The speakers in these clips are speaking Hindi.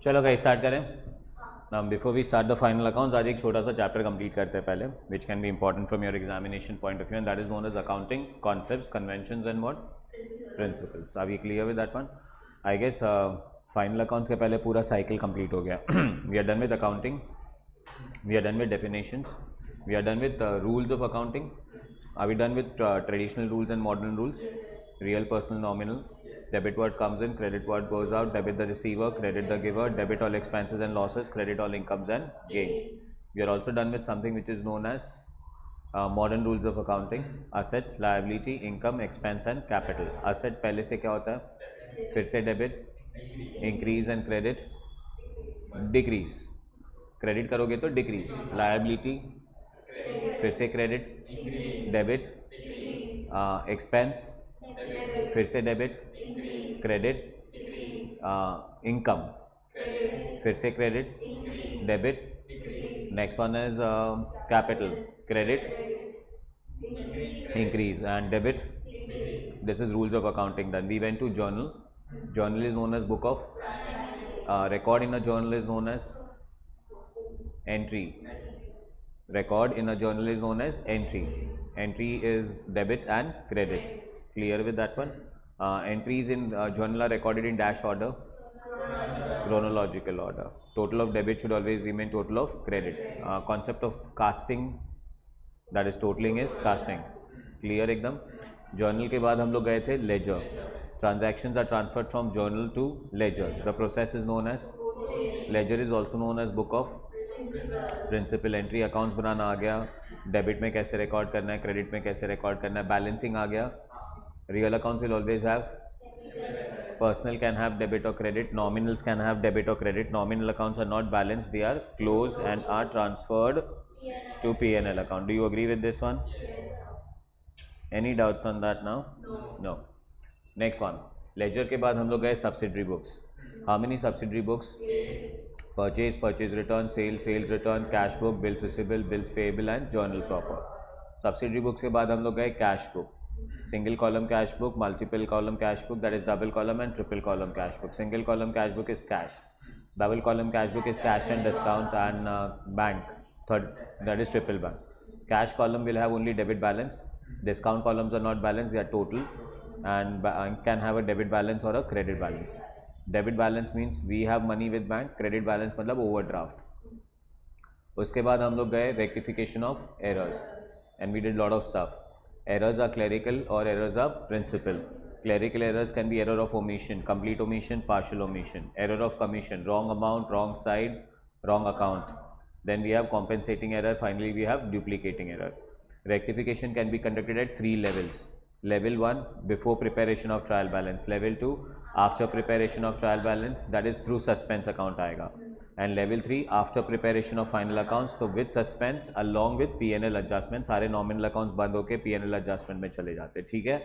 चलो गाइस स्टार्ट करें. Now before we start the final accounts, आज एक छोटा सा चैप्टर कंप्लीट करते हैं पहले, which can be important from your examination point of view, and that is known as accounting concepts, conventions and what principles. Are we clear with that one? I guess final accounts के पहले पूरा cycle complete हो गया. We are done with accounting, we are done with definitions, we are done with rules of accounting. Are we done with traditional rules and modern rules? Real, personal, nominal. Debit what comes in, credit what goes out, debit the receiver, credit the giver, debit all expenses and losses, credit all incomes and gains. We are also done with something which is known as modern rules of accounting: assets, liability, income, expense and capital. Asset पहले से क्या होता है, फिर से debit, increase and credit, decrease. Credit करोगे तो decrease. Liability, फिर से credit, debit, expense, फिर से debit, क्रेडिट, इनकम, फिर से credit, debit. Next one is capital, credit, increase and debit. This is rules of accounting done. We went to journal. Journal is known as book of record in a journal is known as entry. Record in a journal is known as entry. Entry is debit and credit. Clear with that one? Entries in journal are recorded in dash order, chronological order. Total of debit should always remain total of credit. Concept of casting, that is totaling is casting. Clear एकदम. Journal के बाद हम लोग गए थे ledger. Transactions are transferred from journal to ledger. The process is known as ledger is also known as book of principal. Entry accounts बनाना आ गया. Debit में कैसे record करना है, credit में कैसे record करना है, balancing आ गया. Real accounts will always have, personal can have debit or credit, nominals can have debit or credit. Nominal accounts are not balanced, they are closed and are transferred to P&L account. Do you agree with this one? Any doubts on that now? No. Next one, ledger के बाद हम लोग गए subsidiary books. How many subsidiary books? Purchase, purchase return, sale, sales return, cash book, bills receivable, bills payable and journal proper. Subsidiary books के बाद हम लोग गए cash book. Single column cash book, multiple column cash book, that is double column and triple column cash book. Single column cash book is cash, double column cash book is cash and discount and bank, third that is triple bank. Cash column will have only debit balance, discount columns are not balanced, they are total, and bank can have a debit balance or a credit balance. Debit balance means we have money with bank, credit balance मतलब overdraft. उसके बाद हम लोग गए rectification of errors and we did lot of stuff. Errors are clerical or errors are principal. Clerical errors can be error of omission, complete omission, partial omission. Error of commission, wrong amount, wrong side, wrong account. Then we have compensating error. Finally, we have duplicating error. Rectification can be conducted at 3 levels. Level 1, before preparation of trial balance. Level 2, after preparation of trial balance, that is through suspense account आएगा. And level 3, after preparation of final accounts, so with suspense along with P&L adjustment, सारे nominal accounts बंद होके P&L adjustment में चले जाते. ठीक है.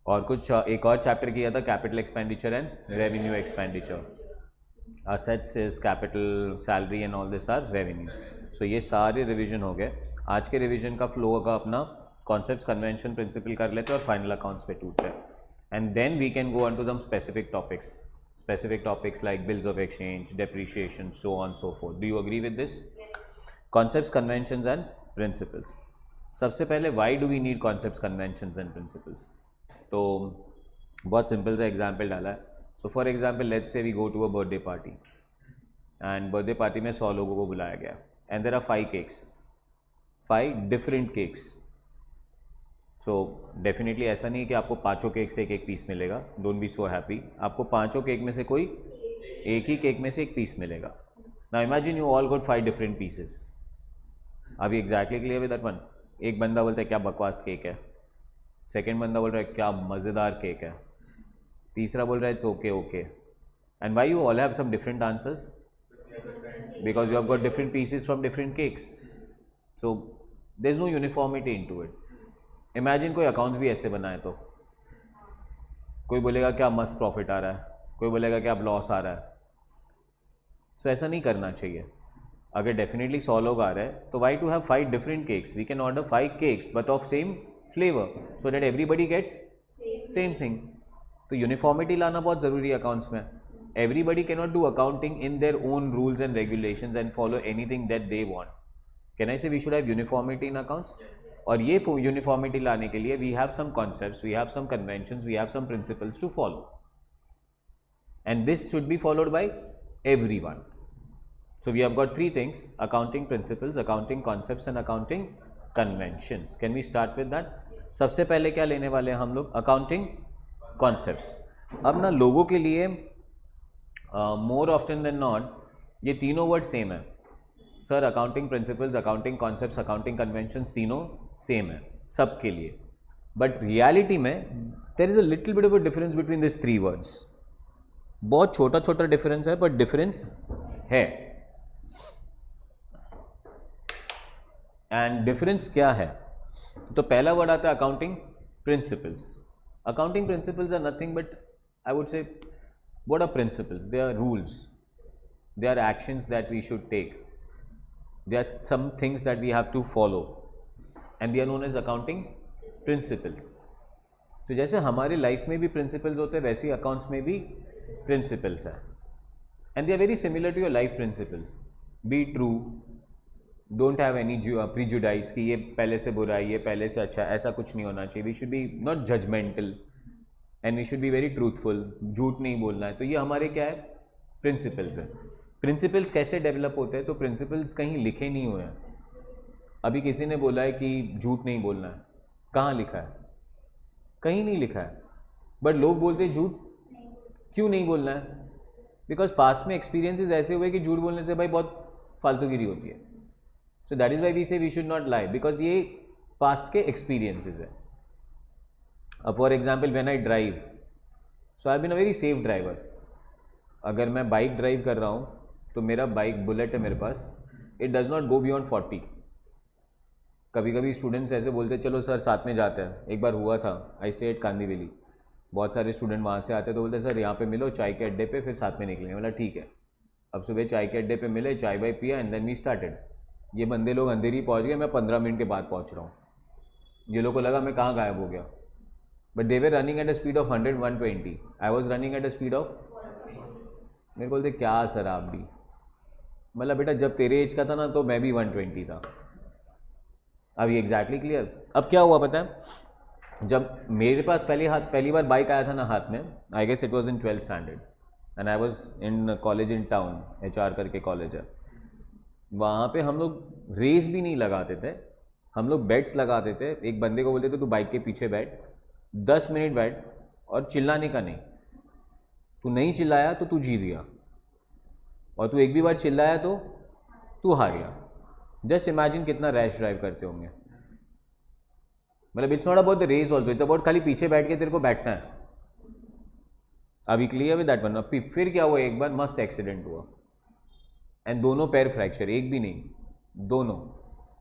और कुछ एक और चैप्टर किया था, capital expenditure and revenue expenditure. Assets is capital, salary and all this are revenue. So ये सारे रिवीजन हो गए. आज के रिवीजन का फ्लो होगा अपना कॉन्सेप्ट्स, कन्वेंशन, प्रिंसिपल कर लेते हैं और फाइनल अकाउंट्स पे टूटते हैं. And then we can go on to them specific topics like bills of exchange, depreciation, so on so forth. Do you agree with this? Concepts, conventions and principles. सबसे पहले why do we need concepts, conventions and principles? तो बहुत सिंपल सा एग्जाम्पल डाला है. So for example let's say we go to a birthday party and birthday party में 100 लोगों को बुलाया गया and there are 5 cakes, 5 different cakes. So definitely ऐसा नहीं है कि आपको पाँचों केक से एक एक पीस मिलेगा. Don't be so happy. आपको पाँचों केक में से कोई एक ही केक में से एक पीस मिलेगा. Now imagine you all got 5 different pieces. अभी exactly clear with that one. एक बंदा बोलता है क्या बकवास केक है, सेकेंड बंदा बोल रहा है क्या मज़ेदार केक है, तीसरा बोल रहा है it's okay okay. And why you all have some different answers? Because you have got different pieces from different cakes. So there is no uniformity into it. Imagine कोई अकाउंट्स भी ऐसे बनाए तो कोई बोलेगा क्या मस्त प्रॉफिट आ रहा है, कोई बोलेगा क्या अब लॉस आ रहा है. सो ऐसा नहीं करना चाहिए. अगर डेफिनेटली 100 लोग आ रहे हैं तो why to have 5 different cakes? We can order 5 cakes but of same flavour so that everybody gets same thing. तो यूनिफॉर्मिटी लाना बहुत ज़रूरी है अकाउंट्स में. everybody cannot do accounting in their own rules and regulations and follow anything that they want. Can I say we should have uniformity in accounts? और ये uniformity लाने के लिए we have some concepts, we have some conventions, we have some principles to follow, and this should be followed by everyone. So we have got three things: accounting principles, accounting concepts and accounting conventions. Can we start with that? सबसे पहले क्या लेने वाले हैं हम लोग? accounting concepts. अब ना लोगों के लिए मोर ऑफ्टन देन नॉट ये तीनों वर्ड सेम है. Sir accounting principles, accounting concepts, accounting conventions तीनों सेम है सबके लिए, बट रियलिटी में there is a little bit of a difference between this three words. बहुत छोटा छोटा डिफरेंस है, बट डिफरेंस है. एंड डिफरेंस क्या है? तो पहला वर्ड आता है accounting principles. Accounting principles are nothing but I would say, what are principles? They are rules. They are actions that we should take. They are some things that we have to follow, and they are known as accounting principles. तो जैसे हमारे लाइफ में भी principles होते हैं, वैसे ही अकाउंट्स में भी principles है, and they are very similar to your life principles. Be true. Don't have any prejudice कि ये पहले से बुरा है, ये पहले से अच्छा है, ऐसा कुछ नहीं होना चाहिए. We should be not judgmental. And we should be very truthful. झूठ नहीं बोलना है. तो ये हमारे क्या है? प्रिंसिपल्स है. प्रिंसिपल्स कैसे डेवलप होते हैं? तो प्रिंसिपल्स कहीं लिखे नहीं हुए हैं. अभी किसी ने बोला है कि झूठ नहीं बोलना है. कहाँ लिखा है? कहीं नहीं लिखा है. बट लोग बोलते हैं झूठ क्यों नहीं बोलना है? बिकॉज पास्ट में एक्सपीरियंसेस ऐसे हुए कि झूठ बोलने से भाई बहुत फालतूगिरी होती है. So that is why we say we should not lie, because ये पास्ट के एक्सपीरियंसेस है. For example when I drive, so I been a very safe driver. अगर मैं बाइक ड्राइव कर रहा हूँ तो मेरा बाइक बुलेट है मेरे पास, it does not go beyond 40. कभी कभी स्टूडेंट्स ऐसे बोलते चलो सर साथ में जाते हैं. एक बार हुआ था, आई स्टे एट कांदीवली. बहुत सारे स्टूडेंट वहाँ से आते तो बोलते सर यहाँ पे मिलो चाय के अड्डे पे, फिर साथ में निकलेंगे. बोला ठीक है. अब सुबह चाय के अड्डे पे मिले, चाय वाय पिया, एंड देन वी स्टार्टेड. ये बंदे लोग अंधेरी पहुँच गए, मैं 15 मिनट के बाद पहुँच रहा हूँ. ये लोग को लगा मैं कहाँ गायब हो गया. But they were running at a speed of 100-120. I was running at a speed of, मेरे बोलते क्या सर आप भी. मतलब बेटा जब तेरे एज का था ना तो मैं भी 120 था. अभी एग्जैक्टली क्लियर. अब क्या हुआ पता है? जब मेरे पास पहली बार बाइक आया था ना हाथ में, I guess it was in 12th standard, and I was in college in town. HR करके कॉलेज है. वहाँ पे हम लोग रेस भी नहीं लगाते थे, हम लोग बेट्स लगाते थे. एक बंदे को बोलते थे तू बाइक के पीछे बैठ, 10 मिनट बैठ, और चिल्लाने का नहीं. तू नहीं चिल्लाया तो तू जीत गया, और तू एक भी बार चिल्लाया तो तू हार गया. जस्ट इमेजिन कितना रैश ड्राइव करते होंगे. मतलब it's not about the race also, it's about खाली पीछे बैठ के तेरे को बैठना है. अभी क्लियर विद दैट वन. फिर क्या हुआ, एक बार मस्त एक्सीडेंट हुआ, एंड दोनों पैर फ्रैक्चर. एक भी नहीं, दोनों.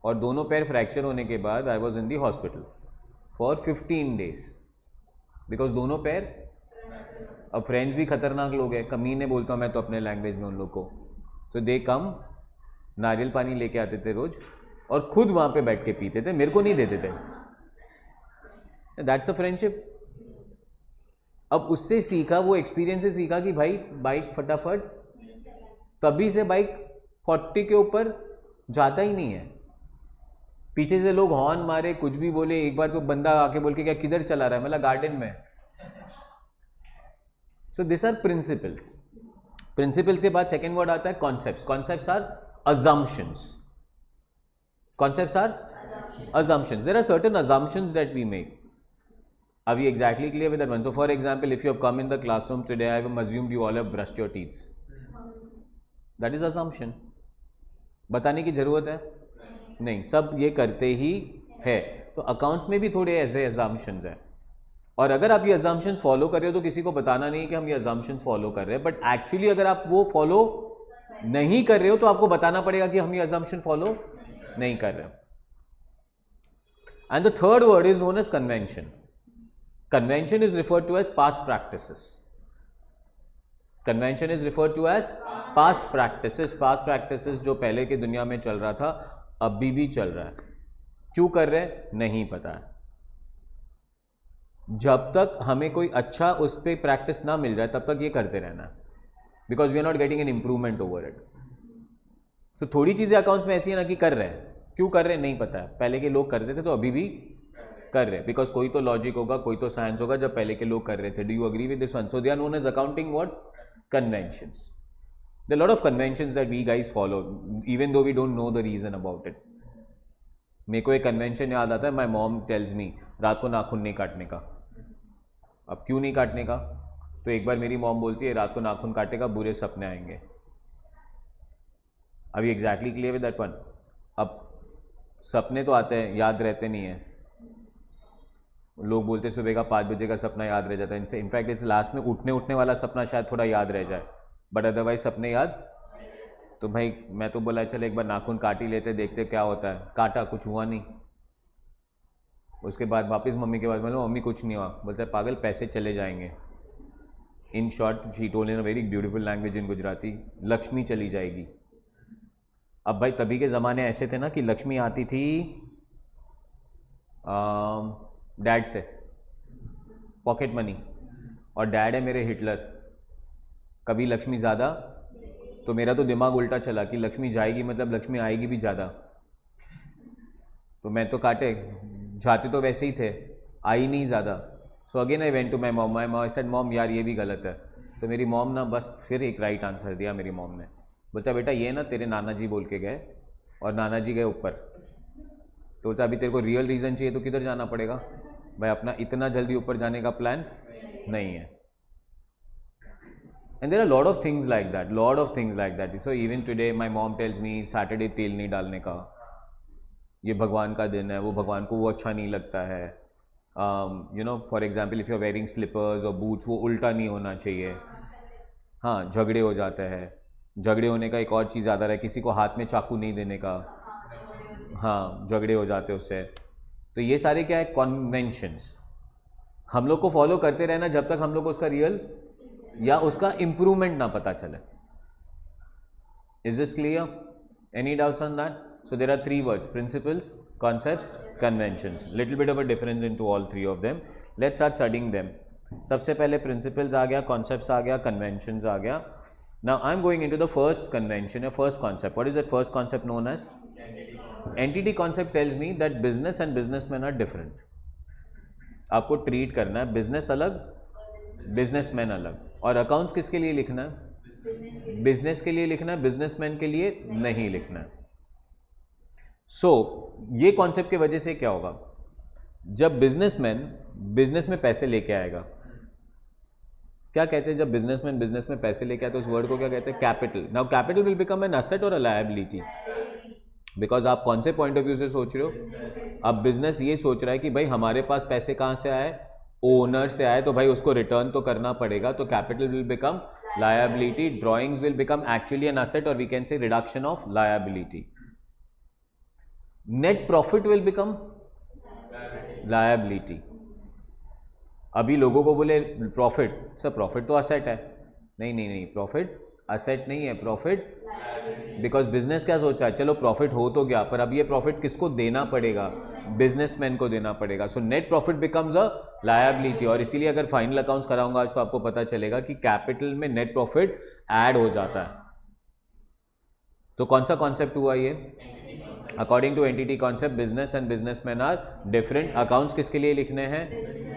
और दोनों पैर फ्रैक्चर होने के बाद आई was in the hospital for 15 days. Because दोनों पैर. अब फ्रेंड्स भी खतरनाक लोग हैं, कमीने बोलता हूँ मैं तो अपने लैंग्वेज में उन लोग को. सो दे कम, नारियल पानी लेके आते थे रोज, और खुद वहाँ पे बैठ के पीते थे, मेरे को नहीं देते थे. That's a friendship. अब उससे सीखा, वो एक्सपीरियंस से सीखा कि भाई बाइक फटाफट, तभी से बाइक 40 के ऊपर जाता ही नहीं है. पीछे से लोग हॉर्न मारे, कुछ भी बोले. एक बार तो बंदा आके बोल के क्या किधर चला रहा है, मतलब गार्डन में. So this are principles. Principles के बाद सेकेंड वर्ड आता है concepts. Concepts are assumptions. Concepts are assumptions. There are certain assumptions that we make. Are we exactly clear with that one? So for example, if you have come in the classroom today, I have assumed you all have brushed your teeth. That is assumption. बताने की जरूरत है नहीं, सब ये करते ही है. तो अकाउंट्स में भी थोड़े ऐसे assumptions हैं, और अगर आप ये assumptions फॉलो कर रहे हो तो किसी को बताना नहीं कि हम ये assumptions फॉलो कर रहे हैं. बट एक्चुअली अगर आप वो फॉलो नहीं कर रहे हो तो आपको बताना पड़ेगा कि हम ये assumption फॉलो नहीं कर रहे. And the third word is known as convention. Convention is referred to as past practices. Convention is referred to as past practices. Past practices जो पहले की दुनिया में चल रहा था, अभी भी चल रहा है. क्यों कर रहे हैं नहीं पता है. जब तक हमें कोई अच्छा उस पर प्रैक्टिस ना मिल जाए तब तक ये करते रहना है. Because we are not getting an improvement over it. So थोड़ी चीज़ें अकाउंट्स में ऐसी है ना कि कर रहे हैं, क्यों कर रहे हैं नहीं पता है. पहले के लोग करते थे तो अभी भी कर रहे हैं, बिकॉज कोई तो लॉजिक होगा, कोई तो साइंस होगा जब पहले के लोग कर रहे थे. Do you agree with this one? So they are known as accounting what? Conventions. There are a lot of conventions that we guys follow, even though we don't know the reason about it. मेरे को एक कन्वेंशन याद आता है, माई मॉम टेल्स मी रात को नाखून नहीं काटने का. अब क्यों नहीं काटने का? तो एक बार मेरी मॉम बोलती है रात को नाखून काटेगा बुरे सपने आएंगे. अभी exactly clear with that one. अब सपने तो आते हैं, याद रहते नहीं हैं. लोग बोलते सुबह का 5 बजे का सपना याद रह जाता है. इनसे इनफैक्ट इट्स लास्ट में उठने वाला सपना शायद थोड़ा याद रह जाए, बट अदरवाइज सपने याद. तो भाई मैं तो बोला चल एक बार नाखून काट ही लेते, देखते क्या होता है. काटा, कुछ हुआ नहीं. उसके बाद वापस मम्मी के पास बोला मम्मी कुछ नहीं हुआ. बोलता है पागल पैसे चले जाएंगे. In short she told in a very beautiful language in Gujarati, Lakshmi चली जाएगी. अब भाई तभी के ज़माने ऐसे थे ना कि लक्ष्मी आती थी डैड से, पॉकेट मनी, और डैड है मेरे हिटलर. कभी लक्ष्मी ज़्यादा, तो मेरा तो दिमाग उल्टा चला कि लक्ष्मी जाएगी मतलब लक्ष्मी आएगी भी ज़्यादा. तो मैं तो काटे, जाते तो वैसे ही थे, आई नहीं ज़्यादा. So again I went to my mom. My mom said mom यार ये भी गलत है. तो मेरी मॉम ना बस फिर एक राइट आंसर दिया मेरी मॉम ने. बोलता बेटा ये ना तेरे नाना जी बोल के गए और नाना जी गए ऊपर. तो बोलता अभी तेरे को रियल रीज़न चाहिए तो किधर जाना पड़ेगा भाई, अपना इतना जल्दी ऊपर जाने का प्लान नहीं है. And there are a lot of things like that. So even today my mom tells me Saturday तेल नहीं डालने का, ये भगवान का दिन है, वो भगवान को वो अच्छा नहीं लगता है. You know, for example, if you're wearing slippers or boots, वो उल्टा नहीं होना चाहिए. हाँ, झगड़े हो जाते हैं. झगड़े होने का एक और चीज़ याद आ रहा है, किसी को हाथ में चाकू नहीं देने का. हाँ, झगड़े हो जाते हैं उससे. तो ये सारे क्या है, कन्वेंशंस. हम लोग को फॉलो करते रहना जब तक हम लोग को उसका रियल या उसका इंप्रूवमेंट ना पता चले. Is this clear? Any doubts on that? So there are 3 words: principles, concepts, conventions. Little bit of a difference in to all 3 of them. Let's start studying them. सबसे पहले प्रिंसिपल्स आ गया, कॉन्सेप्ट्स आ गया, कन्वेंशंस आ गया. Now I am going into the first convention या first concept. What is that first concept known as? Entity concept tells me that business and businessman are different. आपको ट्रीट करना है बिजनेस अलग, बिजनेसमैन अलग. और अकाउंट्स किसके लिए लिखना है? बिजनेस के लिए लिखना है, बिजनेसमैन के लिए नहीं लिखना है. सो ये कॉन्सेप्ट की वजह से क्या होगा, जब बिजनेसमैन बिजनेस में पैसे लेके आएगा, क्या कहते हैं जब बिजनेसमैन बिजनेस में पैसे लेके आए तो उस वर्ड को क्या कहते हैं? Capital. Now capital will become an asset और अ लायबिलिटी. बिकॉज आप कौन से पॉइंट ऑफ व्यू से सोच रहे हो? अब बिजनेस ये सोच रहा है कि भाई हमारे पास पैसे कहाँ से आए? ओनर से आए, तो भाई उसको रिटर्न तो करना पड़ेगा. तो capital will become liability. Drawings will become actually an asset और we can say reduction of liability. Net profit will become liability. अभी लोगों को बोले प्रॉफिट, सर प्रॉफिट तो असेट है. नहीं, प्रॉफिट असेट नहीं है, प्रॉफिट. बिकॉज बिजनेस क्या सोच रहा है, चलो प्रॉफिट हो तो गया, पर अब ये प्रॉफिट किसको देना पड़ेगा? बिजनेसमैन को देना पड़ेगा. So net profit becomes a liability. और इसीलिए अगर फाइनल अकाउंट्स कराऊंगा आज तो आपको पता चलेगा कि कैपिटल में नेट प्रॉफिट ऐड हो जाता है. तो कौन सा कॉन्सेप्ट हुआ ये? According to entity concept business and businessman are different. Accounts किसके लिए लिखने हैं?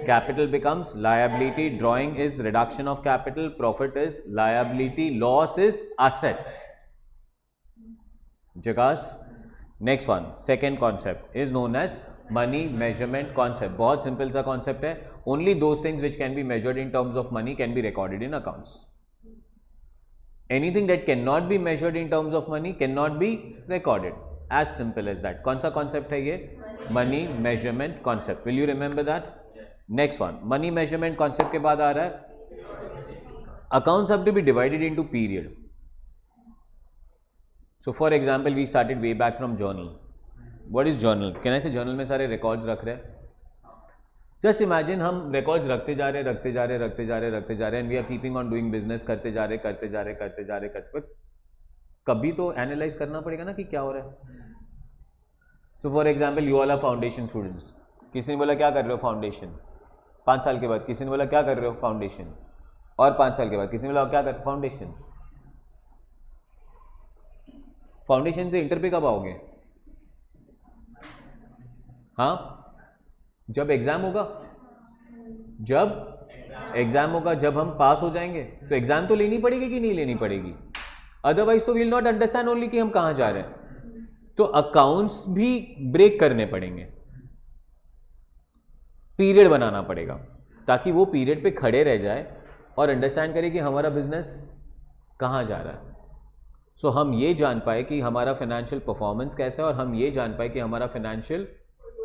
Capital becomes liability. Drawing is reduction of capital. Profit is liability. Loss is asset. जगास. Next one, second concept is known as money measurement concept. बहुत सिंपल सा कॉन्सेप्ट है. Only those things which can be measured in terms of money can be recorded in accounts. Anything that can not be measured in terms of money can not be recorded. As simple as that. कौन सा कॉन्सेप्ट है ये? Money measurement concept. Will you remember that? Next one, money measurement concept के बाद आ रहा है accounts have to be divided into period. So for example, we started way back from journal. What is journal? Can I say journal में सारे records रख रहे हैं. Just imagine हम records रखते जा रहे and we are keeping on doing business करते जा रहे. कभी तो analyze करना पड़ेगा ना कि क्या हो रहा है. So for example, you all are foundation students. किसी ने बोला क्या कर रहे हो फाउंडेशन, 5 साल के बाद किसी ने बोला क्या कर रहे हो फाउंडेशन, और 5 साल के बाद किसी ने बोला क्या कर फाउंडेशन. फाउंडेशन से इंटर पे कब आओगे? हाँ, जब एग्जाम होगा, जब हम पास हो जाएंगे तो एग्जाम तो लेनी पड़ेगी कि नहीं लेनी पड़ेगी? अदरवाइज तो विल नॉट अंडरस्टैंड ओनली कि हम कहां जा रहे हैं। तो अकाउंट्स भी ब्रेक करने पड़ेंगे, पीरियड बनाना पड़ेगा ताकि वो पीरियड पे खड़े रह जाए और अंडरस्टैंड करे कि हमारा बिजनेस कहां जा रहा है। सो हम ये जान पाए कि हमारा फाइनेंशियल परफॉर्मेंस कैसा है और हम ये जान पाए कि हमारा फाइनेंशियल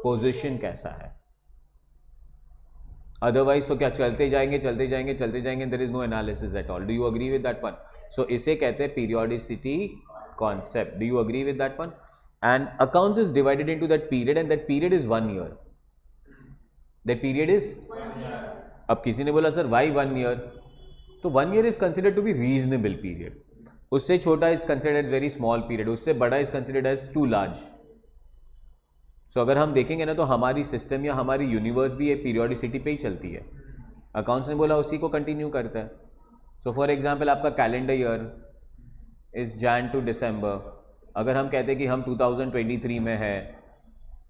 पोजीशन कैसा है। अदरवाइज तो क्या चलते जाएंगे, there is no analysis at all. Do you agree with that one? So इसे कहते हैं periodicity concept. Do you agree with that one? And accounts is divided into that period and that period is 1 year. That period is 1 year. अब किसी ने बोला सर व्हाई 1 ईयर? तो 1 year is considered to be reasonable period. उससे छोटा is considered very small period, उससे बड़ा is considered as too large. So अगर हम देखेंगे ना तो हमारी सिस्टम या हमारी यूनिवर्स भी ये पीरियोडिसिटी पे ही चलती है। अकाउंट्स ने बोला उसी को कंटिन्यू करता है। सो फॉर एग्जांपल आपका calendar year is Jan to December. अगर हम कहते हैं कि हम 2023 में है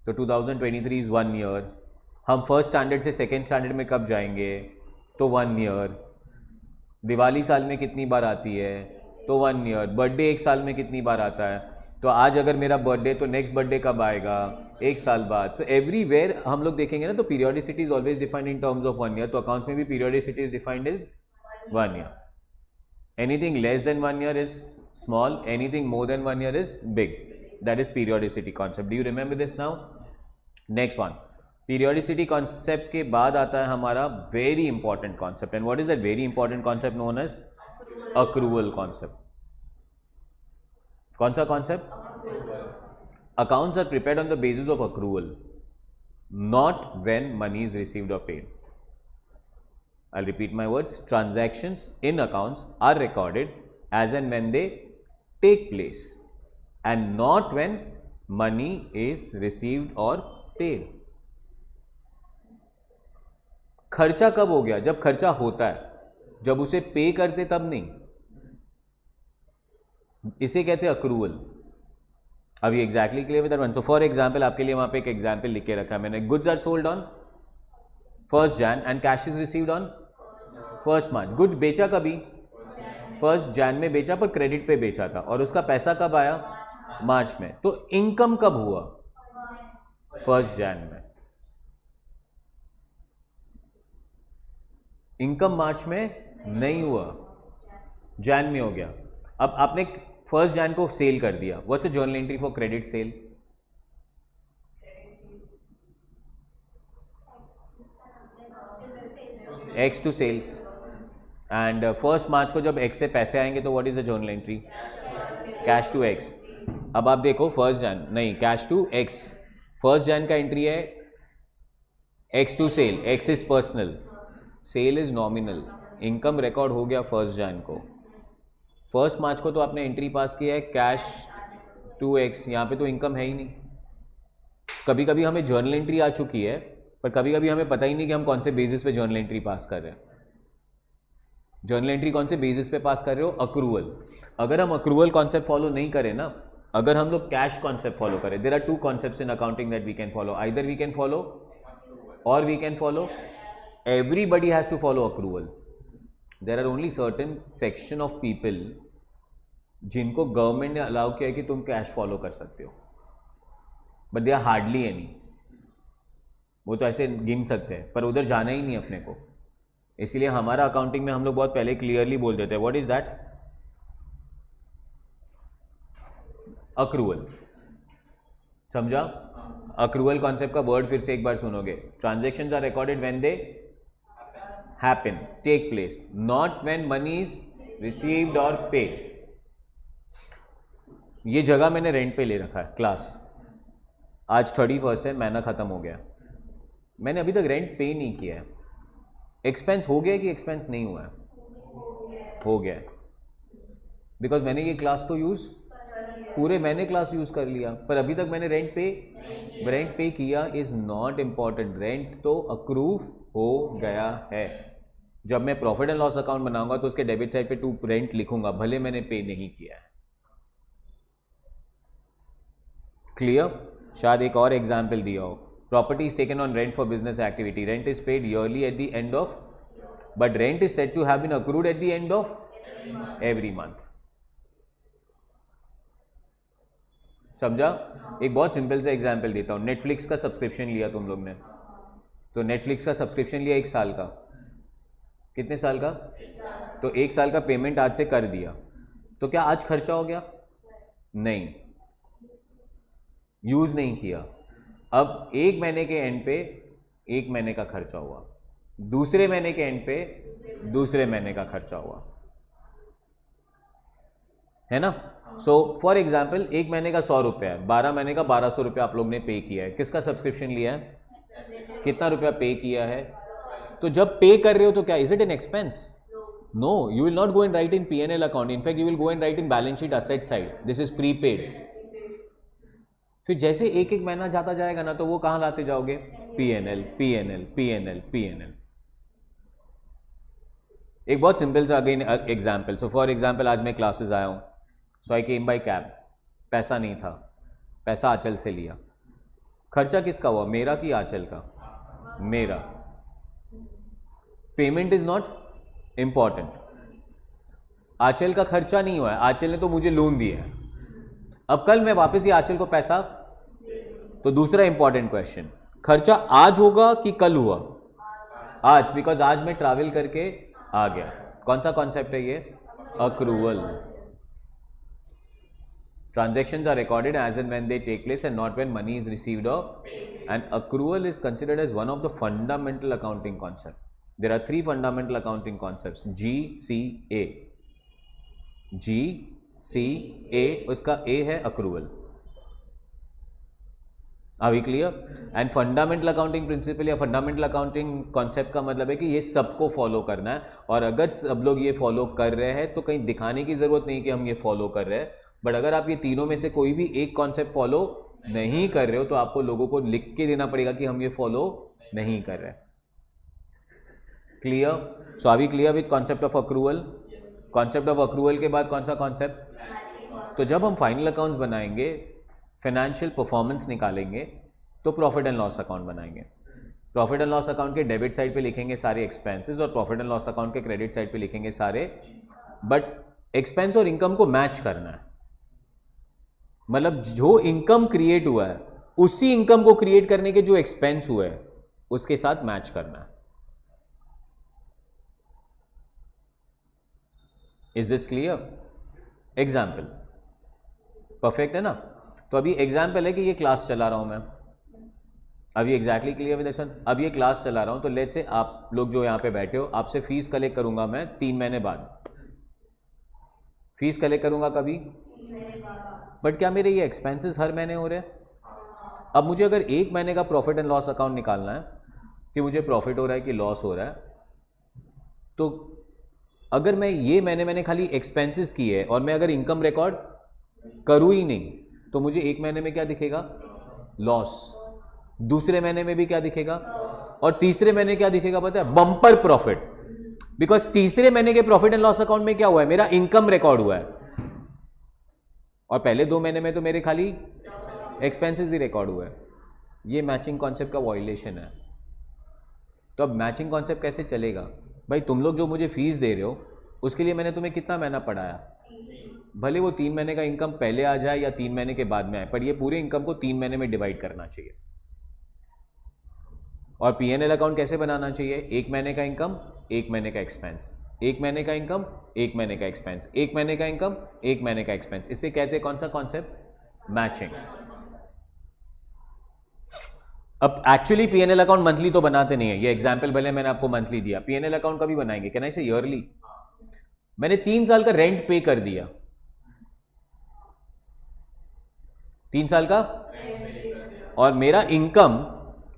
तो 2023 इज 1 ईयर। हम फर्स्ट स्टैंडर्ड से सेकेंड स्टैंडर्ड में कब जाएंगे तो 1 ईयर। दिवाली साल में कितनी बार आती है तो 1 ईयर। बर्थडे एक साल में कितनी बार आता है? तो आज अगर मेरा बर्थडे तो नेक्स्ट बर्थडे कब आएगा? 1 साल बाद। सो एवरीवेयर हम लोग देखेंगे ना तो periodicity is always defined in terms of 1 year. तो अकाउंट्स में भी periodicity is defined is 1 year. Anything less than 1 year is small, anything more than 1 year is big. That is periodicity concept. Do you remember this now? Next one, periodicity concept के बाद आता है हमारा very important concept. And what is that very important concept known as accrual concept. कौन सा concept? Accounts are prepared on the basis of accrual, not when money is received और paid. I'll repeat my words. Transactions in accounts are recorded as and when they take place and not when money is received or paid. खर्चा कब हो गया? जब खर्चा होता है, जब उसे पे करते तब नहीं। इसे कहते हैं अक्रूवल। अभी exactly clear with that one. So for example आपके लिए वहां पे एक एग्जांपल लिख के रखा है मैंने। Goods are sold on 1st Jan and cash is received on 1st March। Goods बेचा कभी? 1st Jan में बेचा, पर क्रेडिट पे बेचा था और उसका पैसा कब आया? मार्च में। तो इनकम कब हुआ? 1st Jan में। इनकम मार्च में नहीं हुआ, जैन में हो गया। अब आपने 1st Jan को सेल कर दिया। What's the journal entry for credit sale? X to sales. And 1st March को जब X से पैसे आएंगे तो what is the journal entry? Cash to X। अब आप देखो 1st Jan नहीं, cash to X। 1st Jan का एंट्री है X to sale. X is personal, sale is nominal. Income record हो गया 1st Jan को। 1st March को तो आपने एंट्री पास किया है कैश टू X। यहाँ पे तो इनकम है ही नहीं। कभी कभी हमें जर्नल एंट्री आ चुकी है, पर कभी कभी हमें पता ही नहीं कि हम कौन से बेसिस पे जर्नल एंट्री पास कर रहे हैं। जर्नल एंट्री कौन से बेसिस पे पास कर रहे हो? अक्रूवल। अगर हम अक्रूवल कॉन्सेप्ट फॉलो नहीं करें ना, अगर हम लोग कैश कॉन्सेप्ट फॉलो करें, there are 2 concepts in accounting that we can follow. Either we can follow और we can follow. Everybody has to follow accrual. There are only certain section of people जिनको गवर्नमेंट ने अलाउ किया है कि तुम कैश फॉलो कर सकते हो, but they are hardly any. वो तो ऐसे गिन सकते हैं, पर उधर जाना ही नहीं अपने को। इसीलिए हमारा अकाउंटिंग में हम लोग बहुत पहले क्लियरली बोल देते हैं व्हाट इज दैट? अक्रूवल। समझा? अक्रूवल कॉन्सेप्ट का वर्ड फिर से एक बार सुनोगे। Transactions are recorded when they happen, take place, not when money is received और पेड। ये जगह मैंने रेंट पे ले रखा है क्लास। आज 31st है, महीना खत्म हो गया, मैंने अभी तक रेंट पे नहीं किया है। एक्सपेंस हो गया कि एक्सपेंस नहीं हुआ है? हो गया है, बिकॉज मैंने ये क्लास तो यूज पूरे मैंने क्लास यूज कर लिया, पर अभी तक मैंने रेंट पे किया इज नॉट इम्पॉर्टेंट। रेंट तो अक्रूव हो गया है। जब मैं प्रॉफिट एंड लॉस अकाउंट बनाऊंगा तो उसके डेबिट साइड पे टू रेंट लिखूंगा, भले मैंने पे नहीं किया है। क्लियर? शायद एक और एग्जाम्पल दिया हो, property is taken on rent for business activity, rent is paid yearly at the end of, but rent is said to have been accrued at the end of every month. समझा? एक बहुत सिंपल सा एग्जाम्पल देता हूं. नेटफ्लिक्स का सब्सक्रिप्शन लिया तुम लोग ने, तो नेटफ्लिक्स का सब्सक्रिप्शन लिया 1 साल का. कितने साल का? तो 1 साल का पेमेंट आज से कर दिया, तो क्या आज खर्चा हो गया? नहीं, यूज नहीं किया. अब 1 महीने के एंड पे 1 महीने का खर्चा हुआ, दूसरे महीने के एंड पे दूसरे महीने का खर्चा हुआ, है ना? सो फॉर एग्जाम्पल 1 महीने का 100 रुपया है, 12 महीने का 1200 रुपया आप लोग ने पे किया है. किसका सब्सक्रिप्शन लिया है? कितना रुपया पे किया है? तो जब पे कर रहे हो तो क्या is it an expense? No, you will not go and write in P&L account. In fact you will go and write in balance sheet asset side, this is prepaid. फिर जैसे एक एक महीना जाता जाएगा ना, तो वो कहां लाते जाओगे? P&L, P&L, P&L, P&L. एक बहुत सिंपल सा again example. So for example आज मैं क्लासेस आया हूं, सो आई केम बाय कैब. पैसा नहीं था, पैसा आंचल से लिया. खर्चा किसका हुआ, मेरा कि आंचल का? मेरा. Payment is not important. Anchal का खर्चा नहीं हुआ है, आंचल ने तो मुझे लोन दिया है. अब कल मैं वापस ही आंचल को पैसा, तो दूसरा इंपॉर्टेंट क्वेश्चन, खर्चा आज होगा कि कल हुआ? आज, बिकॉज आज मैं ट्रैवल करके आ गया. कौन सा कॉन्सेप्ट है ये? Accrual. Transactions are recorded as and when they take place and not when money is received or, and accrual is considered as one of the fundamental accounting concepts. There are 3 fundamental accounting concepts, GCA. GCA, उसका A है accrual. Are we clear? And fundamental accounting principle या fundamental accounting concept का मतलब है कि ये सबको फॉलो करना है, और अगर सब लोग ये फॉलो कर रहे हैं तो कहीं दिखाने की जरूरत नहीं कि हम ये फॉलो कर रहे हैं. बट अगर आप ये तीनों में से कोई भी एक कॉन्सेप्ट फॉलो नहीं कर रहे हो, तो आपको लोगों को लिख के देना पड़ेगा कि हम ये फॉलो नहीं कर रहे. Clear? So are we clear with concept of accrual? Concept of accrual के बाद कौन सा कॉन्सेप्ट? तो जब हम फाइनल अकाउंट्स बनाएंगे, फाइनेंशियल परफॉर्मेंस निकालेंगे, तो प्रॉफिट एंड लॉस अकाउंट बनाएंगे. प्रॉफिट एंड लॉस अकाउंट के डेबिट साइड पे लिखेंगे सारे एक्सपेंसेस, और प्रॉफिट एंड लॉस अकाउंट के क्रेडिट साइड पे लिखेंगे सारे. बट एक्सपेंस और इनकम को मैच करना है. मतलब जो इनकम क्रिएट हुआ है, उसी इनकम को क्रिएट करने के जो एक्सपेंस हुए हैं, उसके साथ मैच करना है. Is this clear? Example perfect है ना? तो अभी एग्जाम्पल है कि ये क्लास चला रहा हूं मैं, अभी एग्जैक्टली क्लियर विद दिस. अब ये क्लास चला रहा हूं, तो लेट्स से आप लोग जो यहां पे बैठे हो, आपसे फीस कलेक्ट करूंगा मैं 3 महीने बाद. फीस कलेक्ट करूंगा कभी? बट क्या मेरे ये एक्सपेंसेस हर महीने हो रहे हैं? अब मुझे अगर 1 महीने का प्रॉफिट एंड लॉस अकाउंट निकालना है कि मुझे प्रॉफिट हो रहा है कि लॉस हो रहा है, तो अगर मैं ये मैंने खाली एक्सपेंसेस किए और मैं अगर इनकम रिकॉर्ड करूं ही नहीं, तो मुझे 1 महीने में क्या दिखेगा? लॉस. दूसरे महीने में भी क्या दिखेगा? और तीसरे महीने क्या दिखेगा पता है? Bumper profit. बिकॉज तीसरे महीने के प्रॉफिट एंड लॉस अकाउंट में क्या हुआ है? मेरा इनकम रिकॉर्ड हुआ है, और पहले 2 महीने में तो मेरे खाली एक्सपेंसेस ही रिकॉर्ड हुए. ये मैचिंग कॉन्सेप्ट का वायलेशन है. तो अब मैचिंग कॉन्सेप्ट कैसे चलेगा? भाई तुम लोग जो मुझे फीस दे रहे हो, उसके लिए मैंने तुम्हें कितना महीना पढ़ाया? भले वो 3 महीने का इनकम पहले आ जाए या 3 महीने के बाद में आए, पर ये पूरे इनकम को 3 महीने में डिवाइड करना चाहिए. और P&L अकाउंट कैसे बनाना चाहिए? 1 महीने का इनकम, 1 महीने का एक्सपेंस, 1 महीने का इनकम, 1 महीने का एक्सपेंस, 1 महीने का इनकम, 1 महीने का एक्सपेंस. इससे कहते हैं कौन सा कॉन्सेप्ट? मैचिंग. अब एक्चुअली P&L अकाउंट मंथली तो बनाते नहीं है. ये एग्जांपल भले मैंने आपको मंथली दिया, P&L अकाउंट कभी बनाएंगे? कैन आई से ईयरली? मैंने 3 साल का रेंट पे कर दिया, 3 साल का, और मेरा इनकम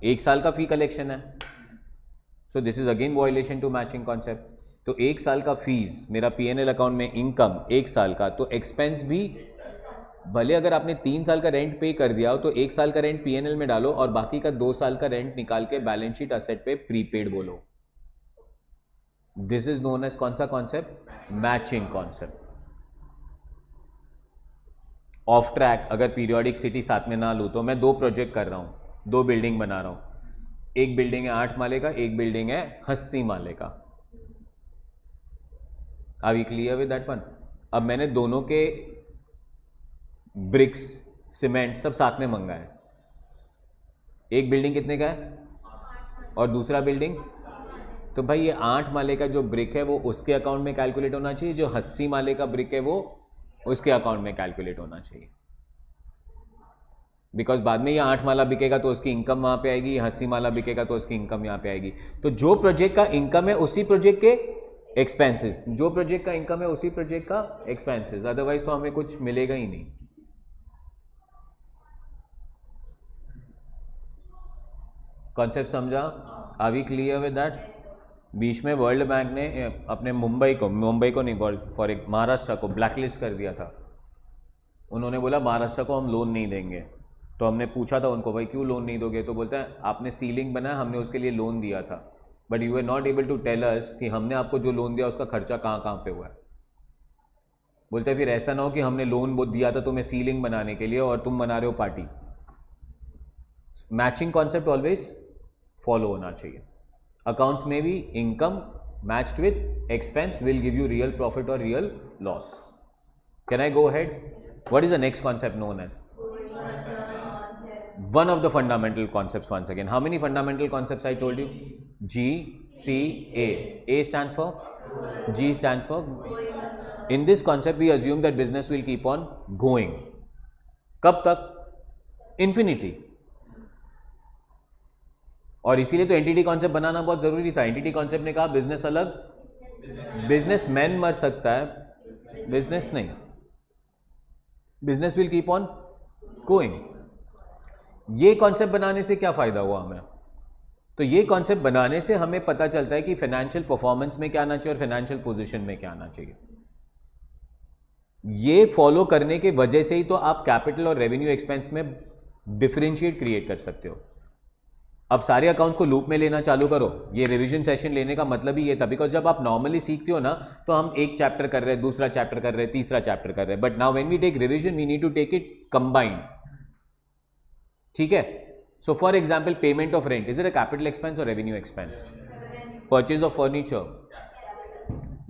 1 साल का फी कलेक्शन है. So this is again violation to matching concept. तो 1 साल का फीस मेरा P&L अकाउंट में, इनकम 1 साल का, तो एक्सपेंस भी भले अगर आपने 3 साल का रेंट पे कर दिया हो, तो 1 साल का रेंट P&L में डालो और बाकी का 2 साल का रेंट निकाल के बैलेंस शीट असेट पे प्रीपेड बोलो. दिस इज नोन एज कौन सा concept? Matching concept. Of track अगर पीरियोडिकसिटी साथ में ना लूँ तो मैं 2 प्रोजेक्ट कर रहा हूँ, 2 बिल्डिंग बना रहा हूँ, एक बिल्डिंग है 8 माले का, एक बिल्डिंग है 80 माले का। Are we clear with that one? अब मैंने दोनों के ब्रिक्स सीमेंट सब साथ में मंगाए, एक बिल्डिंग कितने का है और दूसरा बिल्डिंग, तो भाई ये 8 माले का जो ब्रिक है वो उसके अकाउंट में कैलकुलेट होना चाहिए, जो 80 माले का ब्रिक है वो उसके अकाउंट में कैलकुलेट होना चाहिए। बिकॉज बाद में ये 8 माला बिकेगा तो उसकी इनकम वहां पे आएगी, 80 माला बिकेगा तो उसकी इनकम यहाँ पे आएगी। तो जो प्रोजेक्ट का इनकम है उसी प्रोजेक्ट के एक्सपेंसेस, जो प्रोजेक्ट का इनकम है उसी प्रोजेक्ट का एक्सपेंसेस, अदरवाइज तो हमें कुछ मिलेगा ही नहीं। कॉन्सेप्ट समझा? Are we clear with that? बीच में वर्ल्ड बैंक ने अपने मुंबई को नहीं, फॉर एक महाराष्ट्र को ब्लैकलिस्ट कर दिया था। उन्होंने बोला महाराष्ट्र को हम लोन नहीं देंगे। तो हमने पूछा था उनको, भाई क्यों लोन नहीं दोगे? तो बोलते हैं आपने सीलिंग बनाया, हमने उसके लिए लोन दिया था, but you are not able to tell us कि हमने आपको जो लोन दिया उसका खर्चा कहाँ कहाँ पे हुआ है। बोलते हैं फिर ऐसा ना हो कि हमने लोन दिया था तुम्हें सीलिंग बनाने के लिए और तुम बना रहे हो party. Matching concept always follow होना चाहिए। अकाउंट्स में भी income matched with expense will give you real profit और real loss. Can I go ahead? What is the next concept known as? One of the fundamental concepts once again. How many fundamental concepts I told you? G, C, A. A stands for? G stands for? In this concept we assume that business will keep on going. कब तक? Infinity. और इसीलिए तो एंटिटी कॉन्सेप्ट बनाना बहुत जरूरी था। एंटिटी कॉन्सेप्ट ने कहा बिजनेस अलग, बिजनेसमैन मर सकता है, बिजनेस नहीं। Business will keep on going. ये कॉन्सेप्ट बनाने से क्या फायदा हुआ हमें? तो ये कॉन्सेप्ट बनाने से हमें पता चलता है कि फाइनेंशियल परफॉर्मेंस में क्या आना चाहिए और फाइनेंशियल पोजीशन में क्या आना चाहिए। ये फॉलो करने के वजह से ही तो आप कैपिटल और रेवेन्यू एक्सपेंस में डिफरेंशिएट क्रिएट कर सकते हो। अब सारे अकाउंट्स को लूप में लेना चालू करो। ये रिवीजन सेशन लेने का मतलब ही ये था, बिकॉज जब आप नॉर्मली सीखते हो ना तो हम एक चैप्टर कर रहे हैं, दूसरा चैप्टर कर रहे हैं, तीसरा चैप्टर कर रहे हैं, but now when we take revision we need to take it combined. ठीक है? So for example payment of rent, is it a capital expense और revenue expense? Purchase of furniture,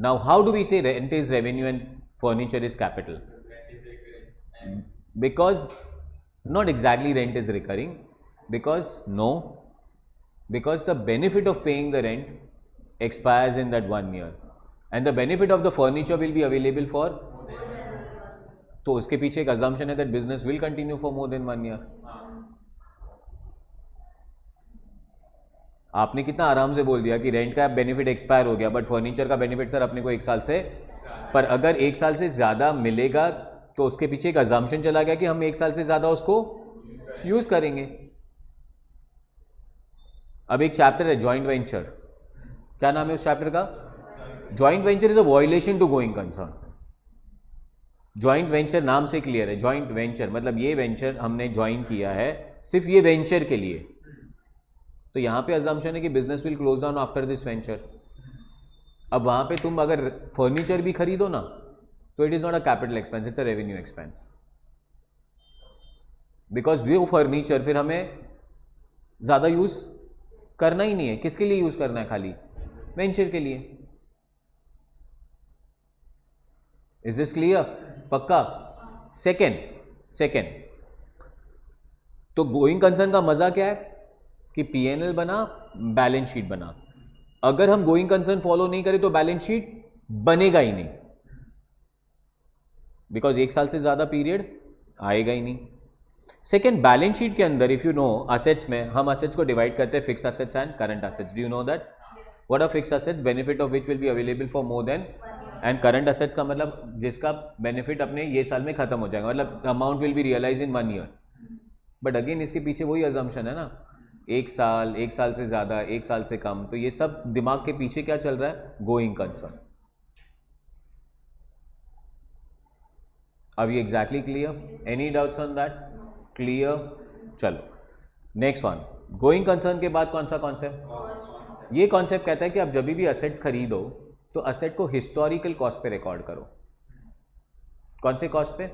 now how do we say rent is revenue and furniture is capital? Because not exactly rent is recurring, because the benefit of paying the rent expires in that 1 year and the benefit of the furniture will be available for, तो उसके पीछे एक assumption है that business will continue for more than 1 year। आपने कितना आराम से बोल दिया कि रेंट का बेनिफिट एक्सपायर हो गया, बट फर्नीचर का बेनिफिट सर अपने को 1 साल से, पर अगर 1 साल से ज्यादा मिलेगा तो उसके पीछे एक assumption चला गया कि हम 1 साल से ज्यादा उसको यूज करेंगे। अब एक चैप्टर है जॉइंट वेंचर, क्या नाम है उस चैप्टर का? Joint venture is a violation to going concern. Joint venture नाम से क्लियर है, जॉइंट वेंचर मतलब ये वेंचर हमने ज्वाइन किया है सिर्फ ये वेंचर के लिए, तो यहां पे अजम्पशन है कि business will close down after this venture. अब वहां पे तुम अगर फर्नीचर भी खरीदो ना तो it is not a capital expense, it's a revenue expense, because वो फर्नीचर फिर हमें ज्यादा यूज करना ही नहीं है। किसके लिए यूज करना है? खाली वेंचर के लिए। Is this clear? पक्का? सेकेंड तो गोइंग कंसर्न का मजा क्या है कि पीएनएल बना, बैलेंस शीट बना। अगर हम गोइंग कंसर्न फॉलो नहीं करें तो बैलेंस शीट बनेगा ही नहीं, बिकॉज 1 साल से ज्यादा पीरियड आएगा ही नहीं। सेकेंड, बैलेंस शीट के अंदर इफ यू नो असेट्स में हम असेट्स को डिवाइड करते हैं fix assets and current assets. Do you know that? What are fix assets? Benefit of which will be available for more than, and current assets का मतलब जिसका बेनिफिट अपने ये साल में खत्म हो जाएगा, मतलब amount will be realise in 1 year. बट अगेन इसके पीछे वही अजम्पशन है ना, 1 साल, 1 साल से ज्यादा, 1 साल से कम, तो ये सब दिमाग के पीछे क्या चल रहा है? Going concern. Are you exactly clear? Any doubts on that? Clear? चलो नेक्स्ट वन। गोइंग कंसर्न के बाद कौन सा कॉन्सेप्ट? ये कॉन्सेप्ट कहता है कि आप जब भी असेट्स खरीदो तो असेट को हिस्टोरिकल कॉस्ट पे रिकॉर्ड करो। कौन से कॉस्ट पे?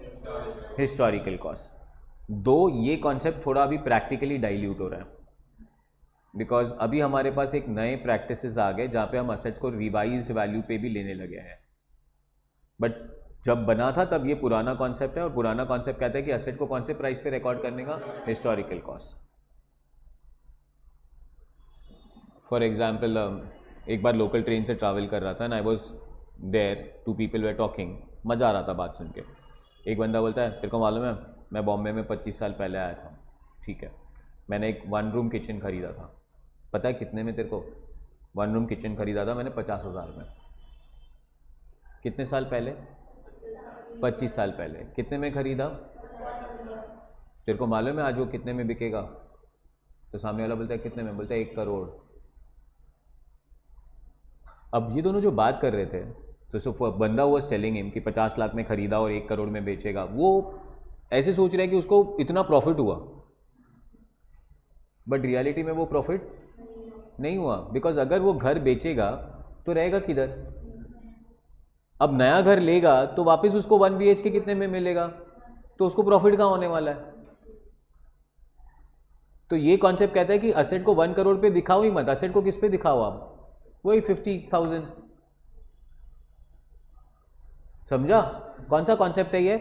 Historical cost. दो ये कॉन्सेप्ट थोड़ा अभी प्रैक्टिकली डाइल्यूट हो रहा है, बिकॉज अभी हमारे पास एक नए प्रैक्टिसेस आ गए जहाँ पे हम असेट्स को रिवाइज्ड वैल्यू पे भी लेने लगे हैं। बट जब बना था तब ये पुराना कॉन्सेप्ट है, और पुराना कॉन्सेप्ट कहता है कि असेट को कौन से प्राइस पे रिकॉर्ड करने का? Historical cost. फॉर एग्जाम्पल, एक बार लोकल ट्रेन से ट्रैवल कर रहा था and I was there, two people were talking, मज़ा आ रहा था बात सुन के। एक बंदा बोलता है, तेरे को मालूम है मैं बॉम्बे में 25 साल पहले आया था, ठीक है, मैंने एक 1 रूम किचन खरीदा था, पता है कितने में तेरे को? 1 रूम किचन खरीदा था मैंने 50,000 में। कितने साल पहले? 25 साल पहले। कितने में खरीदा? तेरे को मालूम है आज वो कितने में बिकेगा? तो सामने वाला बोलता है कितने में? बोलता है 1 करोड़। अब ये दोनों जो बात कर रहे थे, तो सो बंदा वॉज टेलिंग हिम कि 50 लाख में खरीदा और 1 करोड़ में बेचेगा, वो ऐसे सोच रहा है कि उसको इतना प्रॉफिट हुआ, बट रियलिटी में वो प्रॉफिट नहीं हुआ, बिकॉज अगर वो घर बेचेगा तो रहेगा किधर? अब नया घर लेगा तो वापस उसको 1 BHK कितने में मिलेगा? तो उसको प्रॉफिट कहाँ होने वाला है? तो ये कॉन्सेप्ट कहता है कि असेट को 1 करोड़ पे दिखाओ ही मत। असेट को किस पे दिखाओ आप? वही 50,000। समझा कौन सा कॉन्सेप्ट है ये?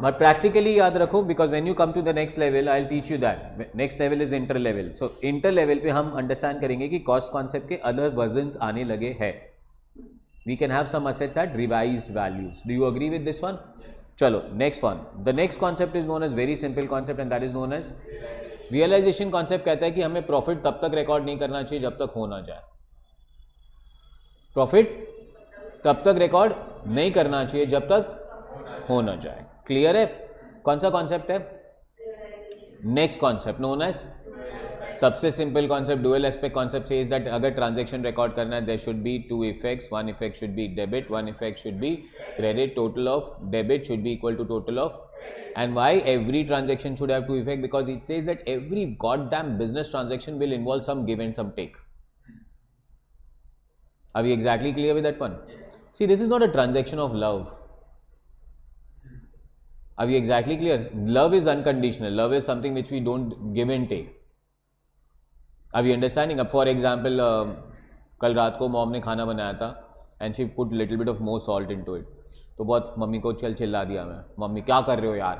बट प्रैक्टिकली याद रखो, because when you come to the next level I will teach you that. Next level is inter level. So inter level पे हम अंडरस्टैंड करेंगे कि कॉस्ट कॉन्सेप्ट के अदर वर्जन्स आने लगे हैं। We can have some assets at revised values. Do you agree with this one? चलो next one. The next concept is known as very simple concept and that is known as realisation concept. कहता है कि हमें प्रॉफिट तब तक रिकॉर्ड नहीं करना चाहिए जब तक हो ना जाए। प्रॉफिट तब तक रिकॉर्ड नहीं करना चाहिए जब तक हो ना जाए। क्लियर है? कौन सा कॉन्सेप्ट है? नेक्स्ट कॉन्सेप्ट नोन एज, सबसे simple concept, dual aspect concept says that अगर ट्रांजैक्शन रिकॉर्ड करना है there should be 2 effects. 1 effect should be debit, 1 effect should be credit. Total of debit should be equal to total of, and why every transaction should have 2 effect? Because it says that every goddamn business transaction will involve some give and some take. Are we exactly clear with that one? See, this is not a transaction of love. Are we exactly clear? Love is unconditional. Love is something which we don't give and take. Are we understanding? अब for example, कल रात को मॉम ने खाना बनाया था and she put little bit of more salt into it. तो बहुत मम्मी को चिल्ला दिया मैं, मम्मी क्या कर रहे हो यार,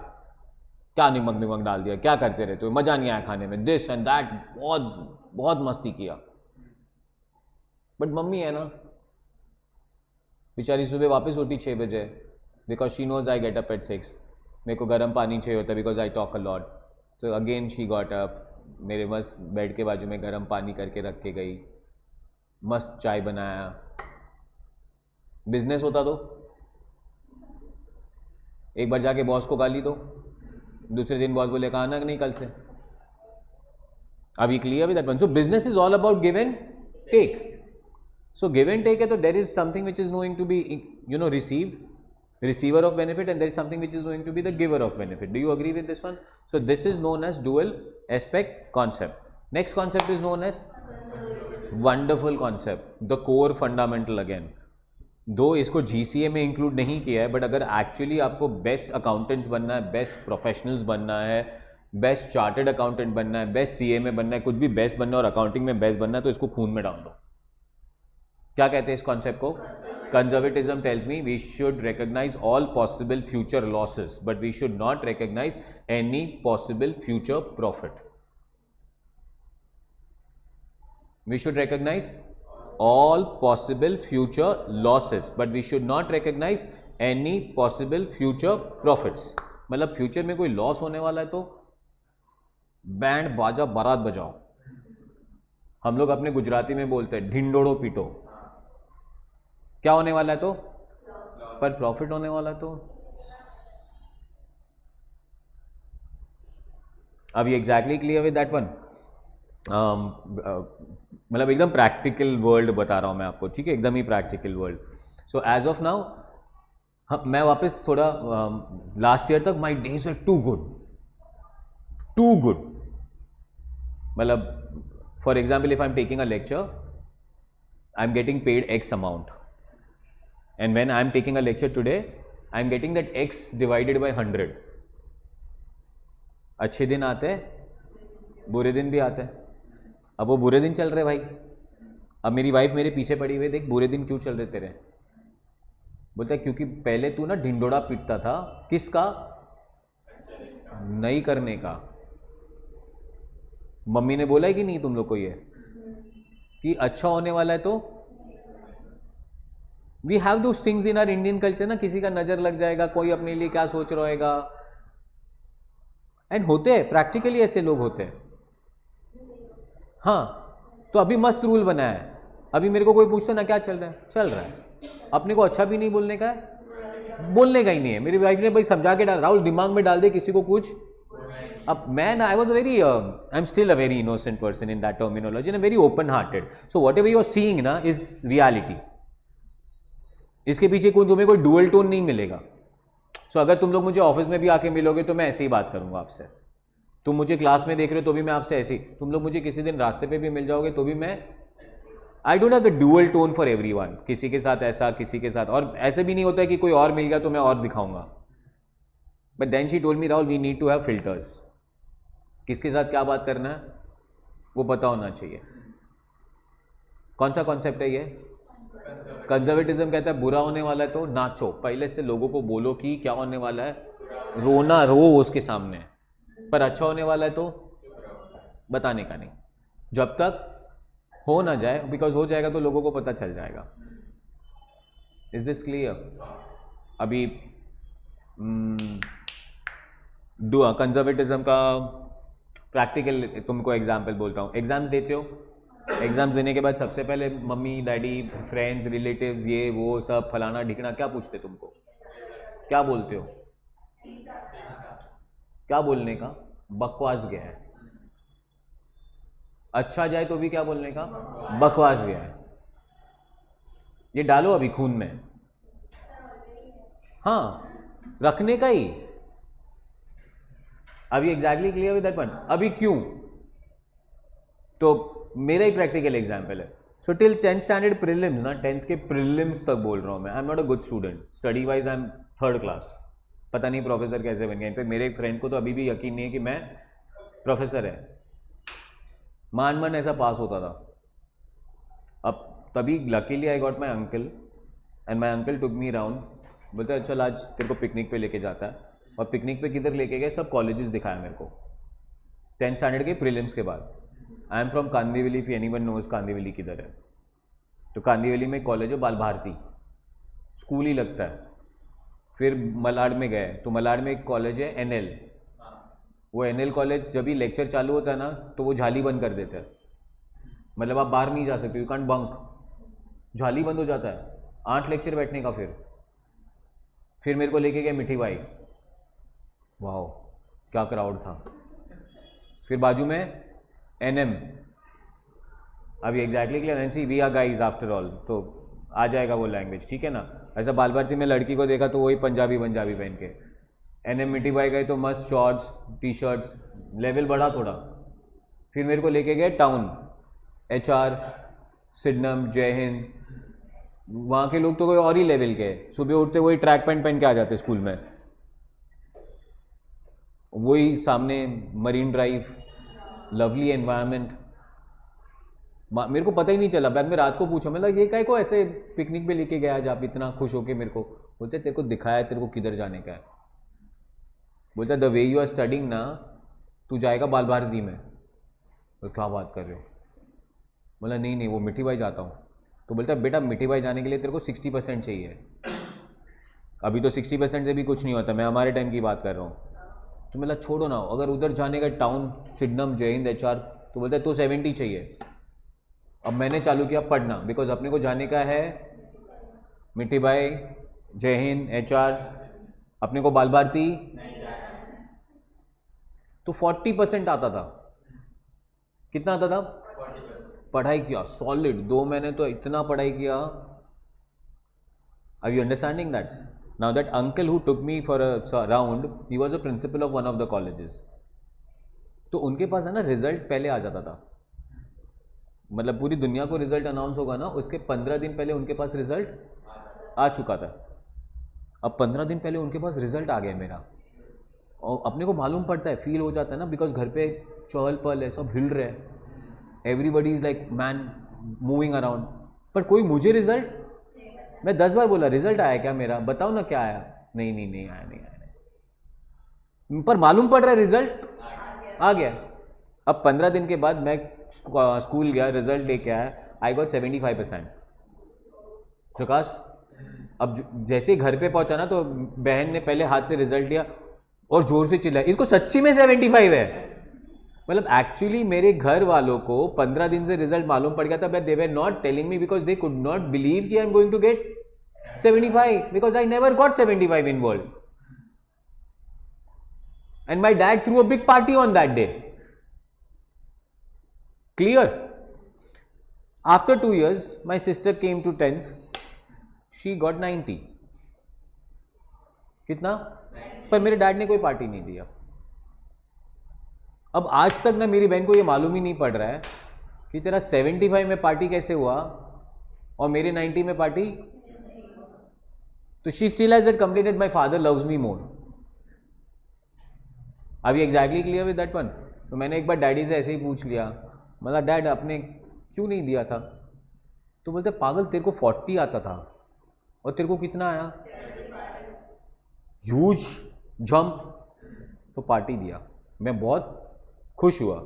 क्या नमक डाल दिया, क्या करते रहते हो, मज़ा नहीं आया खाने में, दिस एंड दैट, बहुत मस्ती किया। बट मम्मी है ना बेचारी, सुबह वापस उठी 6 बजे, because she knows I get up at 6। मेरे को गर्म पानी चाहिए होता है because I talk a lot. So again she got up, मेरे बस बेड के बाजू में गर्म पानी करके रख के गई, मस्त चाय बनाया। बिजनेस होता तो एक बार जाके बॉस को गाली दो, दूसरे दिन बॉस बोले कहा ना नहीं कल से। अभी clear with that one? So business is all about give and take. So give and take है तो there is something which is going to be received, receiver of benefit, and there is something which is going to be the giver of benefit. Do you agree with this one? So this is known as dual aspect concept. Next concept is known as wonderful concept, the core fundamental. Again दो इसको GCA में इंक्लूड नहीं किया है, बट अगर एक्चुअली आपको बेस्ट अकाउंटेंट्स बनना है, बेस्ट प्रोफेशनल्स बनना है, बेस्ट चार्टर्ड अकाउंटेंट बनना है, बेस्ट CA में बनना है, कुछ भी बेस्ट बनना है और अकाउंटिंग में बेस्ट बनना है, तो इसको खून में डाल दो। क्या कहते हैं इस कॉन्सेप्ट को? Conservatism tells me we should recognise all possible future losses but we should not recognise any possible future profit. We should recognise all possible future losses but we should not recognize any possible future profits। मतलब फ्यूचर में कोई लॉस होने वाला है तो बैंड बाजा बारात बजाओ। हम लोग अपने गुजराती में बोलते हैं ढिंडोड़ो पीटो। क्या होने वाला है तो? पर प्रॉफिट होने वाला है तो? अब ये exactly clear with that one? मतलब एकदम प्रैक्टिकल वर्ल्ड बता रहा हूँ मैं आपको, ठीक है, एकदम ही practical world. So as of now मैं वापस थोड़ा लास्ट ईयर तक my days are too good. मतलब for example if I am taking a lecture, I am getting paid X amount, and when I am taking a lecture today I am getting that x divided by 100. अच्छे दिन आते हैं, बुरे दिन भी आते हैं. अब वो बुरे दिन चल रहे भाई. अब मेरी वाइफ मेरे पीछे पड़ी हुई, देख बुरे दिन क्यों चल रहे तेरे. बोलता है क्योंकि पहले तू ना ढिंडोरा पीटता था. किसका? नहीं करने का. मम्मी ने बोला है कि नहीं तुम लोग को ये कि अच्छा होने वाला है? तो we have those things in our Indian culture ना. किसी का नजर लग जाएगा, कोई अपने लिए क्या सोच रहा होगा. एंड होते हैं प्रैक्टिकली ऐसे लोग होते हैं. हाँ, तो अभी मस्त रूल बना है. अभी मेरे को कोई पूछता ना क्या चल रहा है, चल रहा है. अपने को अच्छा भी नहीं बोलने का है, बोलने का ही नहीं है. मेरी वाइफ ने भाई समझा के डाल, राहुल दिमाग में डाल दे किसी को कुछ. अब मैं ना, I was very, I am still a very innocent person in that terminology and very open hearted. So whatever you are seeing ना इज रियलिटी. इसके पीछे कोई तुम्हें कोई डुअल टोन नहीं मिलेगा. सो अगर तुम लोग मुझे ऑफिस में भी आके मिलोगे तो मैं ऐसे ही बात करूंगा आपसे. तुम मुझे क्लास में देख रहे हो तो भी मैं आपसे ऐसे ही. तुम लोग मुझे किसी दिन रास्ते पे भी मिल जाओगे तो भी मैं, I don't have the dual tone for everyone. किसी के साथ ऐसा, किसी के साथ. और ऐसे भी नहीं होता है कि कोई और मिल गया तो मैं और दिखाऊंगा. But then she told me, Rahul we need to have filters. किसके साथ क्या बात करना है वो पता होना चाहिए. कौन सा कॉन्सेप्ट है ये? कंजर्वेटिज्म कहता है बुरा होने वाला है तो नाचो, पहले से लोगों को बोलो कि क्या होने वाला है, रोना रो उसके सामने. पर अच्छा होने वाला है तो बताने का नहीं, जब तक हो ना जाए. बिकॉज हो जाएगा तो लोगों को पता चल जाएगा. Is this clear? अभी कंजर्वेटिज्म का प्रैक्टिकल तुमको एग्जाम्पल बोलता हूँ. एग्जाम्स देते हो, एग्जाम्स देने के बाद सबसे पहले मम्मी डैडी फ्रेंड्स रिलेटिव्स ये वो सब फलाना ढिकना क्या पूछते तुमको? क्या बोलते हो? क्या बोलने का? बकवास गया है. अच्छा जाए तो भी क्या बोलने का? बकवास गया है. ये डालो अभी खून में. हाँ, रखने का ही. अभी exactly clear with that one. अभी क्यों? तो मेरा ही प्रैक्टिकल एग्जाम्पल है. So till 10th standard prelims ना, 10th के प्रीलिम्स तक बोल रहा हूं मैं. I am not a good student. Study wise I am 3rd class. पता नहीं प्रोफेसर कैसे बन गया. इनफैक्ट मेरे एक फ्रेंड को तो अभी भी यकीन नहीं है कि मैं प्रोफेसर है. मान मन ऐसा पास होता था. अब तभी luckily I got my uncle and my uncle took me round. बोलते चल आज तेरे को पिकनिक पे लेके जाता है. और पिकनिक पे किधर लेके गए? सब कॉलेजेस दिखाया मेरे को 10th स्टैंडर्ड के प्रीलिम्स के बाद. I am from Kandivali. If anyone knows Kandivali किधर है, तो कांदीवली में कॉलेज है बाल भारती, स्कूल ही लगता है. फिर मलाड में गए तो मलाड में एक कॉलेज है एनएल. वो एनएल कॉलेज जब भी लेक्चर चालू होता है ना तो वो झाली बंद कर देते हैं. मतलब आप बाहर नहीं जा सकते, यू कांट बंक. झाली बंद हो जाता है. 8 लेक्चर बैठने का. फिर मेरे को लेके गए मिठी बाई. वाओ क्या क्राउड था. फिर बाजू में एनएम. अभी एग्जैक्टली क्लियर एनसी we are guys after all. तो आ जाएगा वो लैंग्वेज, ठीक है ना. ऐसा बाल भारती में लड़की को देखा तो वही पंजाबी पहन के. एनएम मिठी बाई गए तो मस्त शॉर्ट्स टी शर्ट्स, लेवल बढ़ा थोड़ा. फिर मेरे को लेके गए टाउन, एचआर, सिडनम, जय हिंद. वहाँ के लोग तो कोई और ही लेवल के. सुबह उठते वही ट्रैक पैंट पहन के आ जाते स्कूल में. वही सामने मरीन ड्राइव, लवली एनवायरनमेंट. मेरे को पता ही नहीं चला. बाद में रात को पूछा, मतलब ये काय को ऐसे पिकनिक पे लेके गया आज आप इतना खुश होके मेरे को? बोलते तेरे को दिखाया तेरे को किधर जाने का है. बोलता the way you are studying ना, तू जाएगा बाल भारती में. तो क्या बात कर रहे हो? बोला नहीं वो मिठी बाई जाता हूँ. तो बोलता बेटा मिठी बाई जाने के लिए तेरे को 60% चाहिए. अभी तो 60% से भी कुछ नहीं होता. मैं हमारे टाइम की बात कर रहा हूँ. तो मतलब छोड़ो ना, अगर उधर जाने का टाउन, सिडनम, जय हिंद, एचआर, तो बोलता है तो 70 चाहिए. अब मैंने चालू किया पढ़ना, बिकॉज अपने को जाने का है मिठी बाई, जय हिंद, एचआर, अपने को बाल भारती. तो 40% आता था. कितना आता था? पढ़ाई किया सॉलिड 2 महीने तो इतना पढ़ाई किया. Are you understanding that? Now that uncle who took me for a round, he was a principal of one of the colleges. तो उनके पास है ना रिजल्ट पहले आ जाता था. मतलब पूरी दुनिया को रिजल्ट अनाउंस होगा ना, उसके 15 दिन पहले उनके पास रिजल्ट आ चुका था. अब 15 दिन पहले उनके पास रिजल्ट आ गया मेरा, और अपने को मालूम पड़ता है, फील हो जाता है ना, बिकॉज घर पे चहल पहल है, सब हिल रहे हैं, everybody is like man moving around, पर कोई मुझे रिजल्ट, मैं 10 बार बोला रिजल्ट आया क्या मेरा, बताओ ना क्या आया, नहीं आया, पर मालूम पड़ रहा है रिजल्ट आ गया। अब 15 दिन के बाद मैं स्कूल गया, रिजल्ट लेके आया, आई गॉट 75%। चौकास। अब जैसे घर पे पहुंचा ना, तो बहन ने पहले हाथ से रिजल्ट लिया और जोर से चिल्लाया, इसको सच्ची में 75 है। मतलब एक्चुअली मेरे घर वालों को 15 दिन से रिजल्ट मालूम पड़ गया था, but they were not telling me because they could not believe कि I am going to get 75 because I never got 75 in world, and my dad threw a big party on that day. Clear? After 2 years, my sister came to 10th. She got 90. कितना? पर मेरे डैड ने कोई पार्टी नहीं दिया। अब आज तक ना मेरी बहन को ये मालूम ही नहीं पड़ रहा है कि तेरा 75 में पार्टी कैसे हुआ और मेरे 90 में पार्टी। तो she still has that complaint that my father loves me more. Are you exactly clear with that one? तो मैंने एक बार डैडी से ऐसे ही पूछ लिया, मतलब डैड आपने क्यों नहीं दिया था? तो बोलते पागल तेरे को 40 आता था और तेरे को कितना आया? Huge jump. तो पार्टी दिया, मैं बहुत खुश हुआ।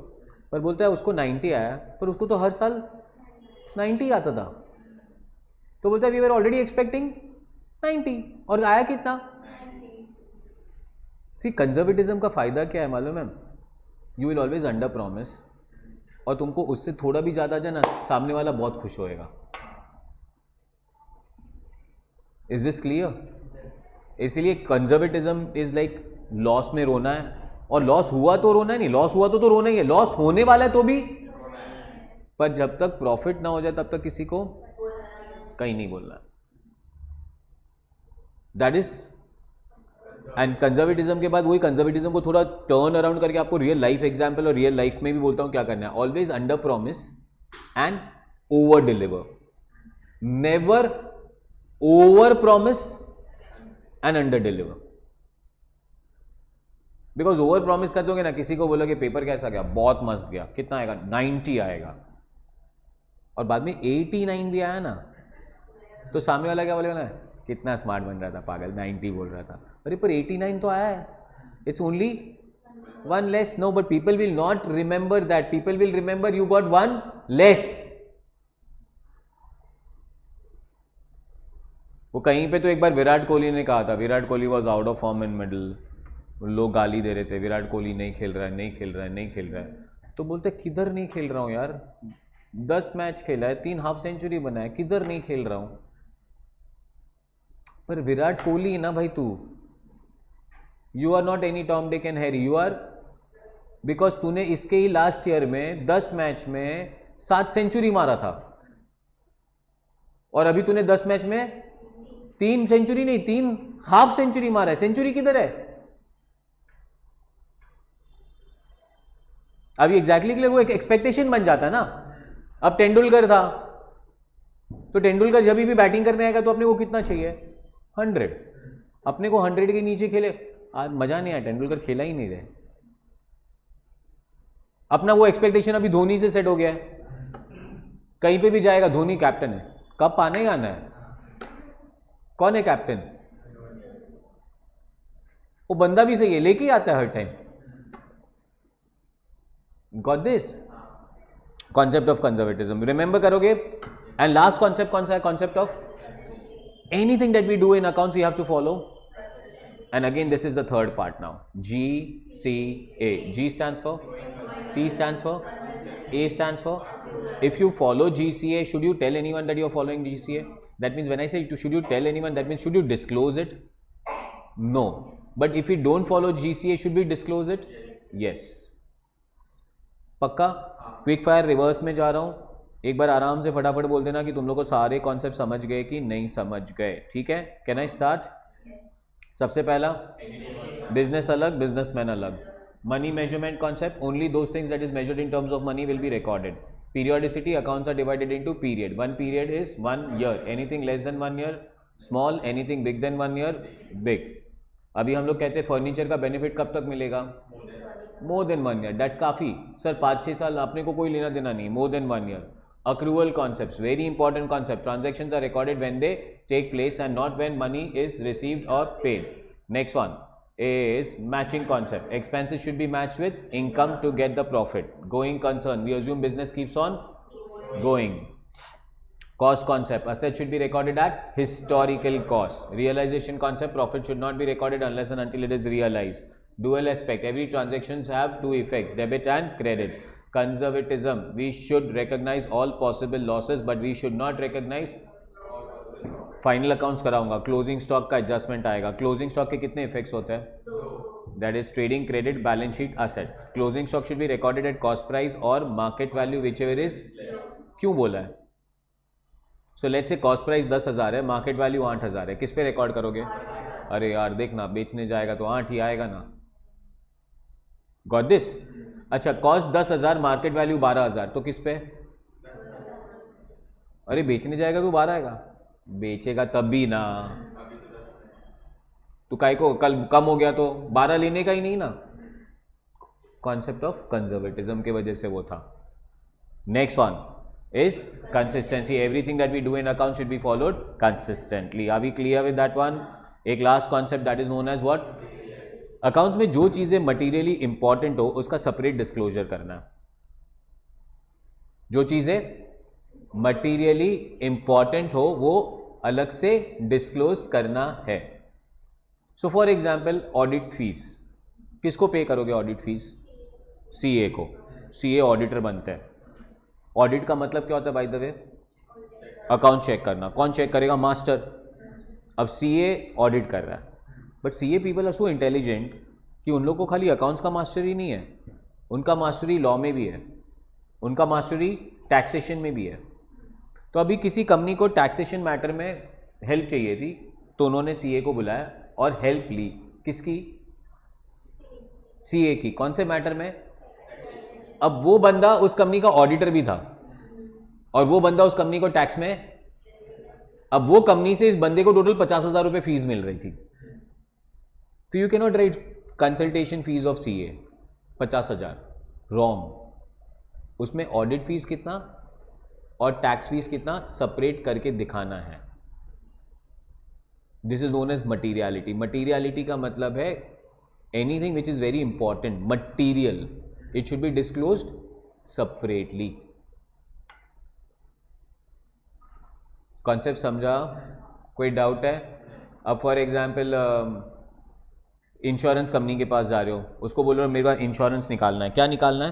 पर बोलता है उसको 90 आया, पर उसको तो हर साल 90 आता था। तो बोलता है वी वर ऑलरेडी एक्सपेक्टिंग 90 और आया कितना? सी कंजर्वेटिज्म का फायदा क्या है मालूम है? You will always under promise, और तुमको उससे थोड़ा भी ज्यादा जाए ना, सामने वाला बहुत खुश होएगा। Is this clear? इसीलिए कंजर्वेटिज्म इज लाइक लॉस में रोना है, और लॉस हुआ तो रोना है नहीं, लॉस हुआ तो रोना ही है, लॉस होने वाला है तो भी, पर जब तक प्रॉफिट ना हो जाए तब तक किसी को कहीं नहीं बोलना। दैट इज एंड कंजर्वेटिज्म के बाद वही कंजर्वेटिज्म को थोड़ा टर्न अराउंड करके आपको रियल लाइफ एग्जांपल और रियल लाइफ में भी बोलता हूं क्या करना है। Always under promise and over deliver, never over promise and under deliver. Because over promise कर दोगे ना, किसी को बोलोगे पेपर कैसा गया, बहुत मस्त गया, कितना आएगा? 90 आएगा, और बाद में 89 भी आया ना, तो सामने वाला क्या बोलेगा ना, कितना स्मार्ट बन रहा था पागल, 90 बोल रहा था। अरे पर 89 तो आया है, it's only 1 less. No, but people will not remember that, people will remember you got 1 less. वो कहीं पे तो एक बार विराट कोहली ने कहा था, Virat Kohli was out of form in middle, लोग गाली दे रहे थे, विराट कोहली नहीं खेल रहा है, नहीं खेल रहा है, नहीं खेल रहा है। तो बोलते किधर नहीं खेल रहा हूं यार, 10 मैच खेला है, 3 हाफ सेंचुरी बनाया, किधर नहीं खेल रहा हूं? पर विराट कोहली ना भाई, तू you are not any Tom Dick and Harry, you are, because तूने इसके ही लास्ट ईयर में 10 मैच में 7 सेंचुरी मारा था, और अभी तूने 10 मैच में 3 सेंचुरी नहीं, 3 हाफ सेंचुरी मारा है। सेंचुरी किधर है? अभी एग्जैक्टली क्लियर, वो एक एक्सपेक्टेशन बन जाता है ना। अब तेंदुलकर था, तो तेंदुलकर जब भी बैटिंग करने आएगा तो अपने को कितना चाहिए? 100। अपने को 100 के नीचे खेले, आज मजा नहीं आया, तेंदुलकर खेला ही नहीं रहे। अपना वो एक्सपेक्टेशन अभी धोनी से सेट हो गया है, कहीं पे भी जाएगा धोनी कैप्टन है, कब आने आना है? कौन है कैप्टन? वो बंदा भी सही है, लेके ही आता है हर time. Got this concept of conservatism, remember करोगे। एंड लास्ट कॉन्सेप्ट कौन सा है? Concept of anything that we do in accounts we have to follow, and again this is the third part now. GCA. G stands for, C stands for, A stands for. If you follow GCA, should you tell anyone that you are following GCA? That means when I say should you tell anyone, that means should you disclose it? No. But if you don't follow GCA, should we disclose it? Yes. पक्का? क्विक फायर रिवर्स में जा रहा हूं, एक बार आराम से फटाफट बोल देना कि तुम लोग को सारे कॉन्सेप्ट समझ गए कि नहीं समझ गए, ठीक है? Can I start? सबसे पहला, बिजनेस अलग, बिजनेसमैन अलग। Money measurement concept, only those things that is measured in terms of money will be recorded. Periodicity, accounts are divided into period, 1 period is 1 year, anything less than 1 year small, anything big than 1 year, big. अभी हम लोग कहते हैं फर्नीचर का बेनिफिट कब तक मिलेगा? मोर देन 1 ईयर, दैट्स काफ़ी सर, 5-6 साल अपने को कोई लेना देना नहीं, मोर than 1 year. Accrual concepts, very important concept. Transactions are recorded when they take place and not when money is received or paid. Next one is matching concept. Expenses should be matched with income to get the profit. Going concern, we assume business keeps on going. Cost concept, assets should be recorded at historical cost. Realization concept, profit should not be recorded unless and until it is realized. Dual aspect, every transactions have two effects, debit and credit. Conservatism, we should recognize all possible losses but we should not recognize final accounts कराऊंगा, क्लोजिंग स्टॉक का एडजस्टमेंट आएगा। क्लोजिंग स्टॉक के कितने इफेक्ट्स होते हैं? That is trading credit, balance sheet, asset. Closing stock should be recorded at cost price और market value whichever is, क्यों बोला है? So let's say cost price 10,000 है, मार्केट वैल्यू 8,000 है, किस पे रिकॉर्ड करोगे? अरे यार देखना, बेचने जाएगा तो 8 ही आएगा ना। Got this? अच्छा, कॉस्ट 10,000, मार्केट वैल्यू 12,000, तो किस पे? अरे बेचने जाएगा तो 12 आएगा, बेचेगा तब भी ना, तो काय को कल कम हो गया तो 12 लेने का ही नहीं ना। कॉन्सेप्ट ऑफ कंजर्वेटिज्म के वजह से वो था। Next one is consistency, everything that we do in account should be followed consistently. Are we clear with that one? एक last concept that is known as what? Accounts में जो चीजें मटीरियली इंपॉर्टेंट हो उसका सेपरेट डिस्क्लोजर करना है। जो चीजें मटीरियली इंपॉर्टेंट हो वो अलग से डिस्क्लोज करना है। So for example audit fees, किसको पे करोगे ऑडिट फीस? सीए को। सीए ऑडिटर बनते हैं। ऑडिट का मतलब क्या होता है by the way? Account check करना। कौन चेक करेगा? मास्टर। अब सीए ऑडिट कर रहा है, but CA people are so intelligent कि उन लोग को खाली अकाउंट्स का मास्टरी नहीं है, उनका मास्टरी लॉ में भी है, उनका मास्टरी टैक्सेशन में भी है। तो अभी किसी कंपनी को टैक्सेशन मैटर में हेल्प चाहिए थी, तो उन्होंने सीए को बुलाया और हेल्प ली। किसकी? सीए की। कौन से मैटर में? अब वो बंदा उस कंपनी का ऑडिटर भी था और वो बंदा उस कंपनी को टैक्स में, अब वो कंपनी से इस बंदे को टोटल 50,000 रुपये फीस मिल रही थी। तो you can not write consultation fees of CA 50,000, wrong. उसमें ऑडिट फीस कितना और टैक्स फीस कितना सेपरेट करके दिखाना है। This is known as materiality. Materiality का मतलब है anything which is very important, material, it should be disclosed separately. Concept समझा? कोई डाउट है? अब फॉर एग्जाम्पल इंश्योरेंस कंपनी के पास जा रहे हो, उसको बोल रहे हो मेरे पास इंश्योरेंस निकालना है। क्या निकालना है?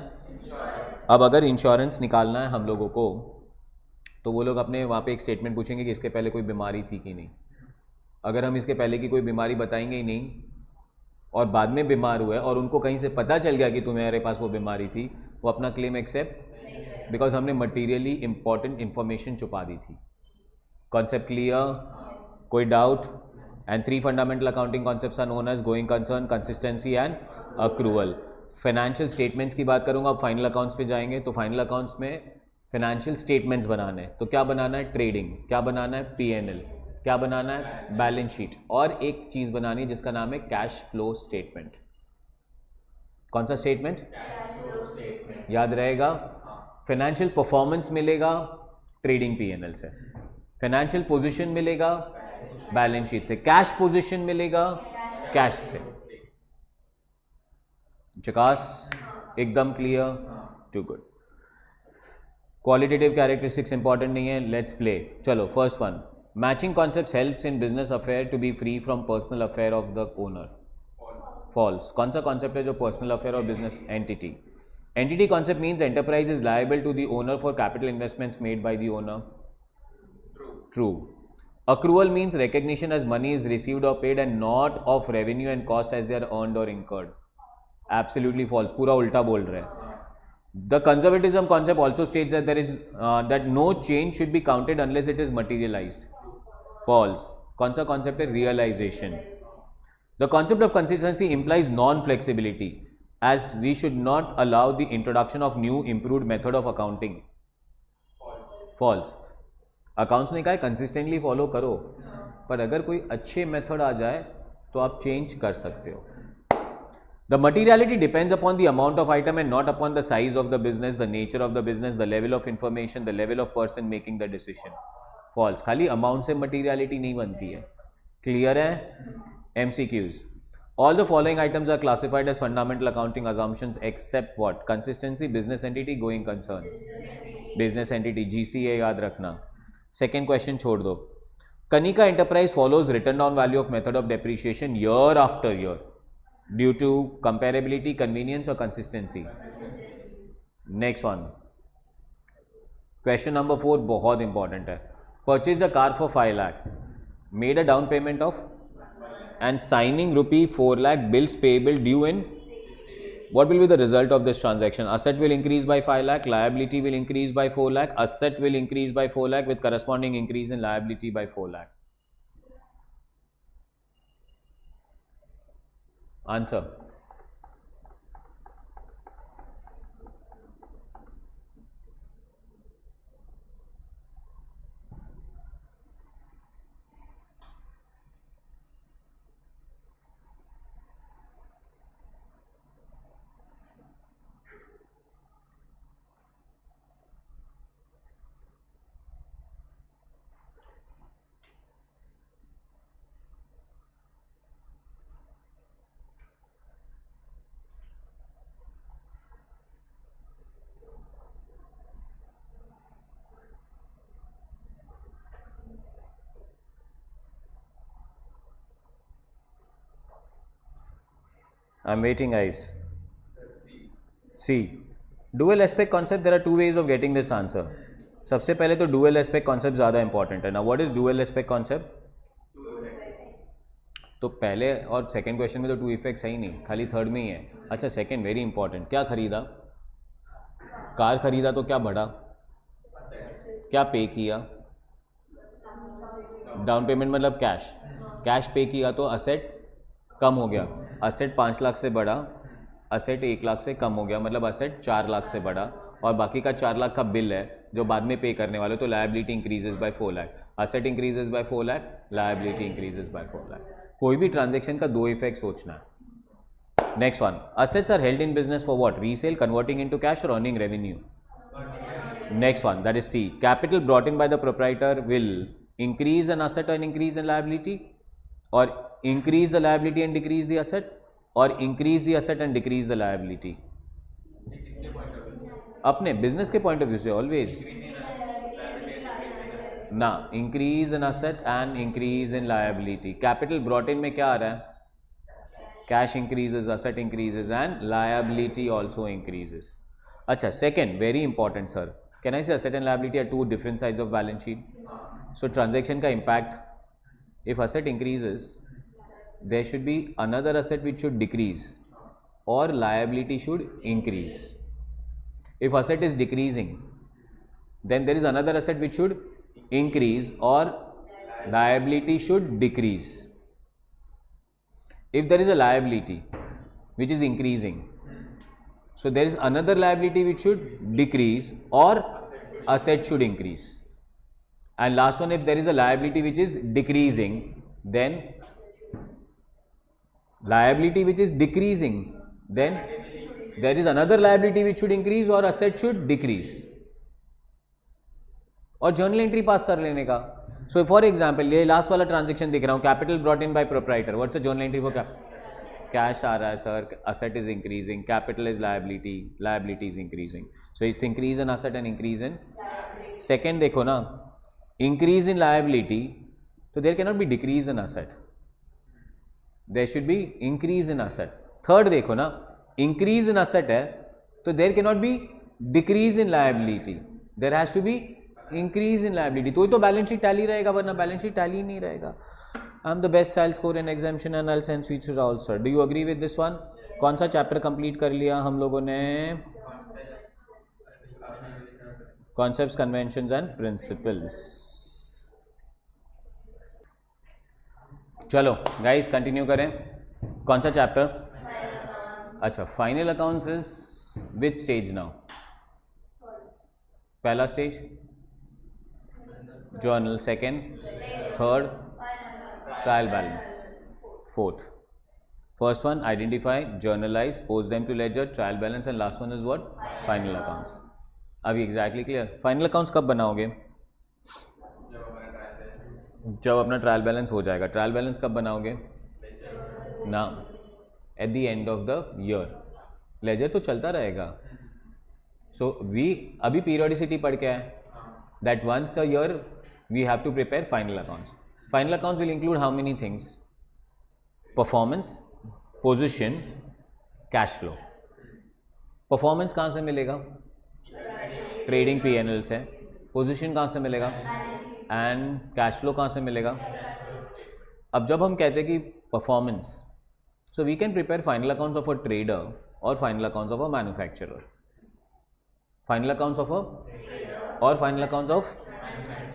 अब अगर इंश्योरेंस निकालना है हम लोगों को, तो वो लोग अपने वहाँ पे एक स्टेटमेंट पूछेंगे कि इसके पहले कोई बीमारी थी कि नहीं। अगर हम इसके पहले की कोई बीमारी बताएंगे ही नहीं और बाद में बीमार हुए और उनको कहीं से पता चल गया कि तुम्हारे पास वो बीमारी थी, वो अपना क्लेम एक्सेप्ट, बिकॉज हमने मटीरियली इंपॉर्टेंट इंफॉर्मेशन छुपा दी थी। Concept clear? कोई doubt? And 3 fundamental accounting concepts are known as going concern, consistency and accrual. Financial statements की बात करूंगा, अब फाइनल अकाउंट्स पे जाएंगे। तो फाइनल अकाउंट्स में फाइनेंशियल स्टेटमेंट्स बनाने हैं, तो क्या बनाना है? ट्रेडिंग। क्या बनाना है? पीएनएल। क्या बनाना है? Balance sheet. और एक चीज बनानी है जिसका नाम है कैश फ्लो स्टेटमेंट। कौन सा स्टेटमेंट? Cash flow statement. याद रहेगा? फाइनेंशियल परफॉर्मेंस मिलेगा ट्रेडिंग पीएनएल से, फाइनेंशियल पोजीशन मिलेगा बैलेंस शीट से, कैश पोजीशन मिलेगा कैश से। चकास? एकदम clear? Too good. Qualitative characteristics important नहीं है, लेट्स प्ले। चलो first one, matching concepts helps in business affair to be free from personal affair of the owner. False. कौन सा कॉन्सेप्ट है जो पर्सनल अफेयर और business? Entity. Entity concept means enterprise is liable to the owner for capital investments made by the owner. True. Accrual means recognition as money is received or paid and not of revenue and cost as they are earned or incurred. Absolutely false. पूरा उल्टा बोल रहे हैं। The conservatism concept also states that there is that no change should be counted unless it is materialized. False. कौन सा concept है? Realization. The concept of consistency implies non-flexibility as we should not allow the introduction of new improved method of accounting. False. Accounts ने कहा है कंसिस्टेंटली फॉलो करो, पर अगर कोई अच्छे मेथड आ जाए तो आप चेंज कर सकते हो. The materiality depends upon the amount of item and not upon the size of the business, the nature of the business, the level of information, the level of person making the decision. False. खाली amount से materiality नहीं बनती है. Clear है? MCQs. All the following items are classified as fundamental accounting assumptions except what? Consistency, business entity, going concern. Business entity, GCA याद रखना. Second question छोड़ दो. Kanika Enterprise follows written down value of method of depreciation year after year. Due to comparability, convenience or consistency. Next one. Question number 4 बहुत important है. Purchased a car for 5 lakh. Made a down payment of and signing rupee 4 lakh, bills payable due in. What will be the result of this transaction? Asset will increase by 5 lakh, liability will increase by 4 lakh, asset will increase by 4 lakh with corresponding increase in liability by 4 lakh. Answer. I'm waiting, guys. C. Dual aspect concept. There are two ways of getting this answer. सबसे पहले तो dual aspect concept ज़्यादा important है. Now what is dual aspect concept? तो पहले और सेकंड क्वेश्चन में तो टू इफेक्ट्स है ही नहीं, खाली थर्ड में ही है. अच्छा, सेकंड वेरी इंपॉर्टेंट. क्या खरीदा? कार खरीदा तो क्या बढ़ा? क्या पे किया? डाउन पेमेंट मतलब कैश. कैश पे किया तो असेट कम हो गया. असेट 5 लाख से बढ़ा, असेट 1 लाख से कम हो गया, मतलब असेट 4 लाख से बढ़ा. और बाकी का 4 लाख का बिल है जो बाद में पे करने वाले, तो liability increases by 4 lakh. Asset increases by 4 lakh, liability increases by 4 lakh. कोई भी ट्रांजेक्शन का दो इफेक्ट सोचना है. Next one. Assets are held in business for what? Resale, converting into cash और earning revenue. Next one, that is C. Capital brought in by the proprietor will increase an asset and increase in liability, or increase the liability and decrease the asset, or increase the asset and decrease the liability. अपने बिजनेस के पॉइंट ऑफ व्यू से ऑलवेज ना, increase in asset and increase in liability. Capital brought in में क्या आ रहा है? Cash increases, asset increases and liability also increases. अच्छा, second very important sir. Can I say asset and liability are two different sides of balance sheet? So transaction का impact, if asset increases, there should be another asset which should decrease, or liability should increase. If asset is decreasing, then there is another asset which should increase, or liability should decrease. If there is a liability which is increasing, so there is another liability which should decrease, or asset should increase. And last one, if there is a liability which is decreasing, then liability which is decreasing, then there is another liability which should increase or asset should decrease. और जर्नल एंट्री पास कर लेने का. सो फॉर एग्जाम्पल ये लास्ट वाला ट्रांजेक्शन दिख रहा हूँ, capital brought in by proprietor. What's the journal entry for cash आ रहा है sir, asset is increasing, capital is liability, liability is increasing. So it's increase in asset and increase in. Second देखो ना, increase in liability, so there cannot be decrease in asset, there should be increase in asset. Third देखो ना, increase in asset है तो there cannot be decrease in liability, there has to be increase in liability. तो ही तो बैलेंस शीट टैली रहेगा, वरना बैलेंस शीट टैली नहीं रहेगा. I am the best, I score in examination and I send sweets to Rahul sir. Do you agree with this one? कौन सा चैप्टर कंप्लीट कर लिया हम लोगों ने? Concepts, conventions and principles. चलो गाइस कंटिन्यू करें. कौन सा चैप्टर? अच्छा, final accounts is which stage now? पहला stage journal, second, third, trial balance. Fourth, first one identify, journalize, post them to ledger, trial balance, and last one is what? Final accounts. अभी exactly clear? Final accounts कब बनाओगे? जब अपना ट्रायल बैलेंस हो जाएगा. ट्रायल बैलेंस कब बनाओगे? ना, at the end of the year. Ledger तो चलता रहेगा. सो वी अभी पीरियोडिसिटी पढ़ के आए that once a year we have to prepare final accounts. Final accounts will include how many things? Performance, position, cash flow. Performance कहाँ से मिलेगा? ट्रेडिंग P&L से. पोजीशन कहाँ से मिलेगा? एंड कैश फ्लो कहाँ से मिलेगा? अब जब हम कहते हैं कि performance, so we can prepare final accounts of a trader और final accounts of a manufacturer. Final accounts of a और फाइनल अकाउंट्स ऑफ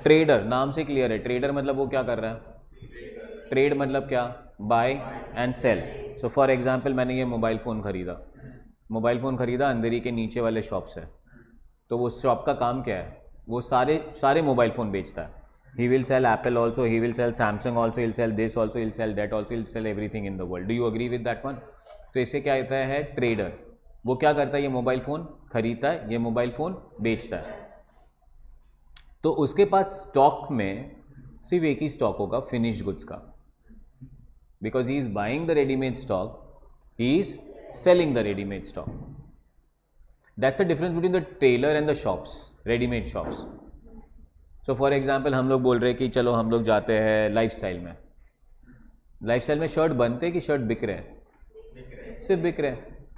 ट्रेडर. नाम से क्लियर है. ट्रेडर मतलब वो क्या कर रहा है? ट्रेड मतलब क्या? Buy and sell. So for example मैंने ये मोबाइल फ़ोन खरीदा अंधेरी के नीचे वाले शॉप से. तो वो शॉप का काम क्या है? वो सारे मोबाइल फ़ोन बेचता है. He will sell Apple also, he will sell Samsung also, he will sell this also, he will sell that also, he will sell everything in the world. Do you agree with that one? तो इसे क्या कहता है? ट्रेडर. वो क्या करता है? ये मोबाइल फ़ोन खरीदता है, ये मोबाइल फ़ोन बेचता है. तो उसके पास स्टॉक में सिर्फ एक ही स्टॉक होगा, फिनिश्ड गुड्स का. Because he is buying the ready-made stock, he is selling the ready-made stock. That's the difference between the tailor and the shops, ready-made shops. So for example, हम लोग बोल रहे हैं कि चलो हम लोग जाते हैं लाइफस्टाइल में. लाइफस्टाइल में शर्ट बनते कि शर्ट बिक रहे हैं? सिर्फ बिक रहे हैं.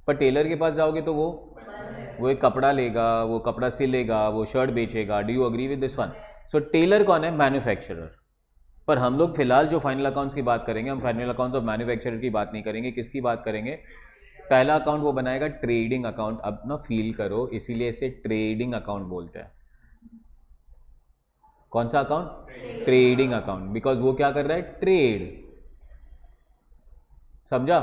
पर टेलर के पास जाओगे तो वो एक कपड़ा लेगा, वो कपड़ा सिलेगा, वो शर्ट बेचेगा. Do you agree with this one? So tailor कौन है? मैन्युफैक्चरर. पर हम लोग फिलहाल जो फाइनल अकाउंट्स की बात करेंगे, हम फाइनल अकाउंट्स ऑफ मैन्युफैक्चरर की बात नहीं करेंगे. किसकी बात करेंगे? पहला अकाउंट वो बनाएगा ट्रेडिंग अकाउंट. अब ना फील करो, इसीलिए इसे ट्रेडिंग अकाउंट बोलते हैं. कौन सा अकाउंट? Trading account. बिकॉज वो क्या कर रहा है? ट्रेड. समझा?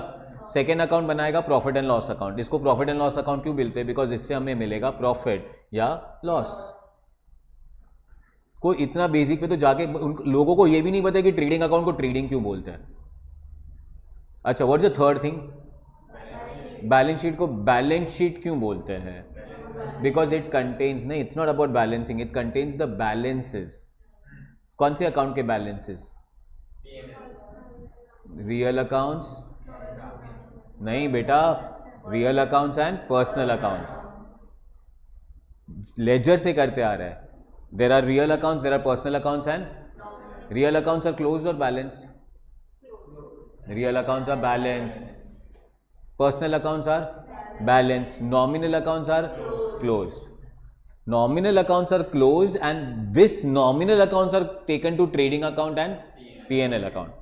सेकेंड अकाउंट बनाएगा प्रॉफिट एंड लॉस अकाउंट. इसको प्रॉफिट एंड लॉस अकाउंट क्यों बोलते हैं? बिकॉज इससे हमें मिलेगा प्रॉफिट या लॉस. कोई इतना बेसिक पे तो जाके उन लोगों को ये भी नहीं पता कि ट्रेडिंग अकाउंट को ट्रेडिंग क्यों बोलते हैं. अच्छा, what is the third thing? Balance sheet को बैलेंस शीट क्यों बोलते हैं? बिकॉज इट कंटेन्स, नहीं, it's not about balancing, it contains the balances. कौन से अकाउंट के बैलेंसेस? रियल अकाउंट्स नहीं बेटा, real accounts and personal accounts. Ledger से करते आ रहा है. There are real accounts, there are personal accounts, and real accounts are closed or balanced? Real accounts are balanced. Personal accounts are balanced. Nominal accounts are closed. Nominal accounts are closed, and this nominal accounts are taken to trading account and P&L account.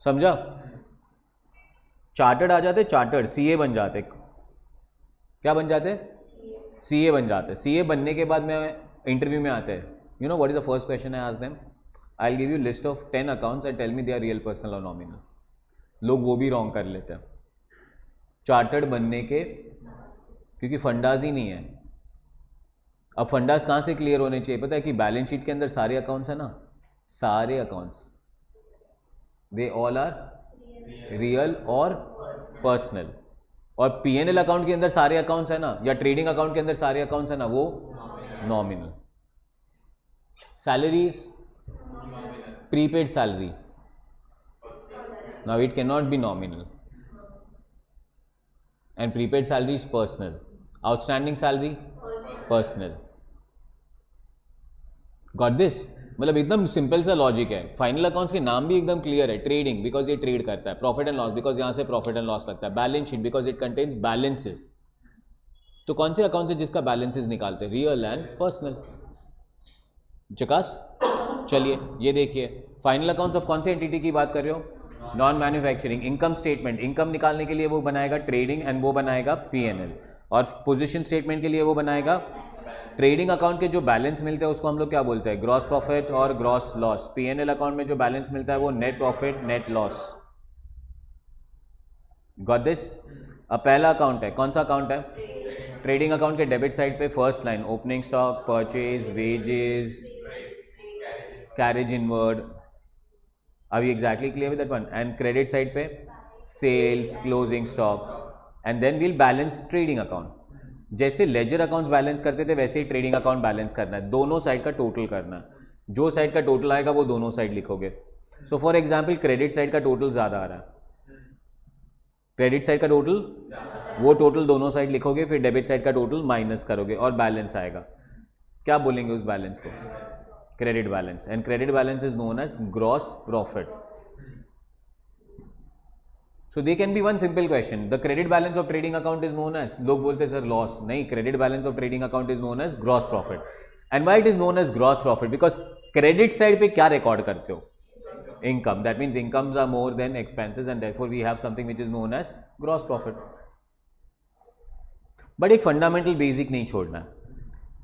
समझा? चार्टर्ड आ जाते, चार्टर्ड CA बन जाते. क्या बन जाते? CA बन जाते. CA बनने के बाद में इंटरव्यू में आते हैं. You know what is the first question I ask them? I will give you list of 10 accounts and tell me they are real, personal और नॉमिनल. लोग वो भी रॉन्ग कर लेते हैं चार्टर्ड बनने के, क्योंकि फंडाज ही नहीं है. अब फंडाज कहाँ से क्लियर होने चाहिए? पता है कि बैलेंस शीट के अंदर सारे अकाउंट्स है ना, सारे accounts they all are real और पर्सनल. और P&L अकाउंट के अंदर सारे अकाउंट्स है ना, या ट्रेडिंग अकाउंट के अंदर सारे अकाउंट्स है ना, वो nominal. Salaries, prepaid salary, now it can not B nominal, and prepaid salary is personal. Outstanding salary personal. Got this? मतलब एकदम सिंपल सा लॉजिक है. फाइनल अकाउंट्स के नाम भी एकदम क्लियर है. ट्रेडिंग बिकॉज ये ट्रेड करता है, प्रॉफिट एंड लॉस बिकॉज यहां से प्रॉफिट एंड लॉस लगता है, balance sheet because it contains balances. तो कौन से अकाउंट है जिसका बैलेंसेस निकालते हैं? Real and personal. चकास? चलिए ये देखिए, फाइनल अकाउंट्स ऑफ कौन से एंटिटी की बात कर रहे हो? Non manufacturing. Income statement, income निकालने के लिए वो बनाएगा ट्रेडिंग एंड वो बनाएगा P&L. और पोजीशन स्टेटमेंट के लिए वो बनाएगा ट्रेडिंग अकाउंट के जो बैलेंस मिलते हैं उसको हम लोग क्या बोलते हैं? ग्रॉस प्रॉफिट और ग्रॉस लॉस. P&L अकाउंट में जो बैलेंस मिलता है वो net profit, net loss. Got this? अब पहला अकाउंट है, कौन सा अकाउंट है? ट्रेडिंग अकाउंट के डेबिट साइड पे first line opening stock, purchase, wages, carriage inward, are we exactly clear with that one? And credit side पे sales, closing stock, and then we'll balance trading account. जैसे लेजर अकाउंट्स बैलेंस करते थे वैसे ही ट्रेडिंग अकाउंट बैलेंस करना है, दोनों साइड का टोटल करना है. जो साइड का टोटल आएगा वो दोनों साइड लिखोगे. So for example credit side का टोटल ज़्यादा आ रहा है, क्रेडिट साइड का टोटल, वो टोटल दोनों साइड लिखोगे, फिर डेबिट साइड का टोटल माइनस करोगे और बैलेंस आएगा. क्या बोलेंगे उस बैलेंस को? Credit balance. And credit balance is known as gross profit. So they can be one simple question. The credit balance of trading account is known as, लोग बोलते सर लॉस, नहीं, credit balance of trading account is known as gross profit. And why it is known as gross profit? Because credit side पे क्या रिकॉर्ड करते हो? Income. That means incomes are more than expenses and therefore we have something which is known as gross profit. But एक fundamental basic नहीं छोड़ना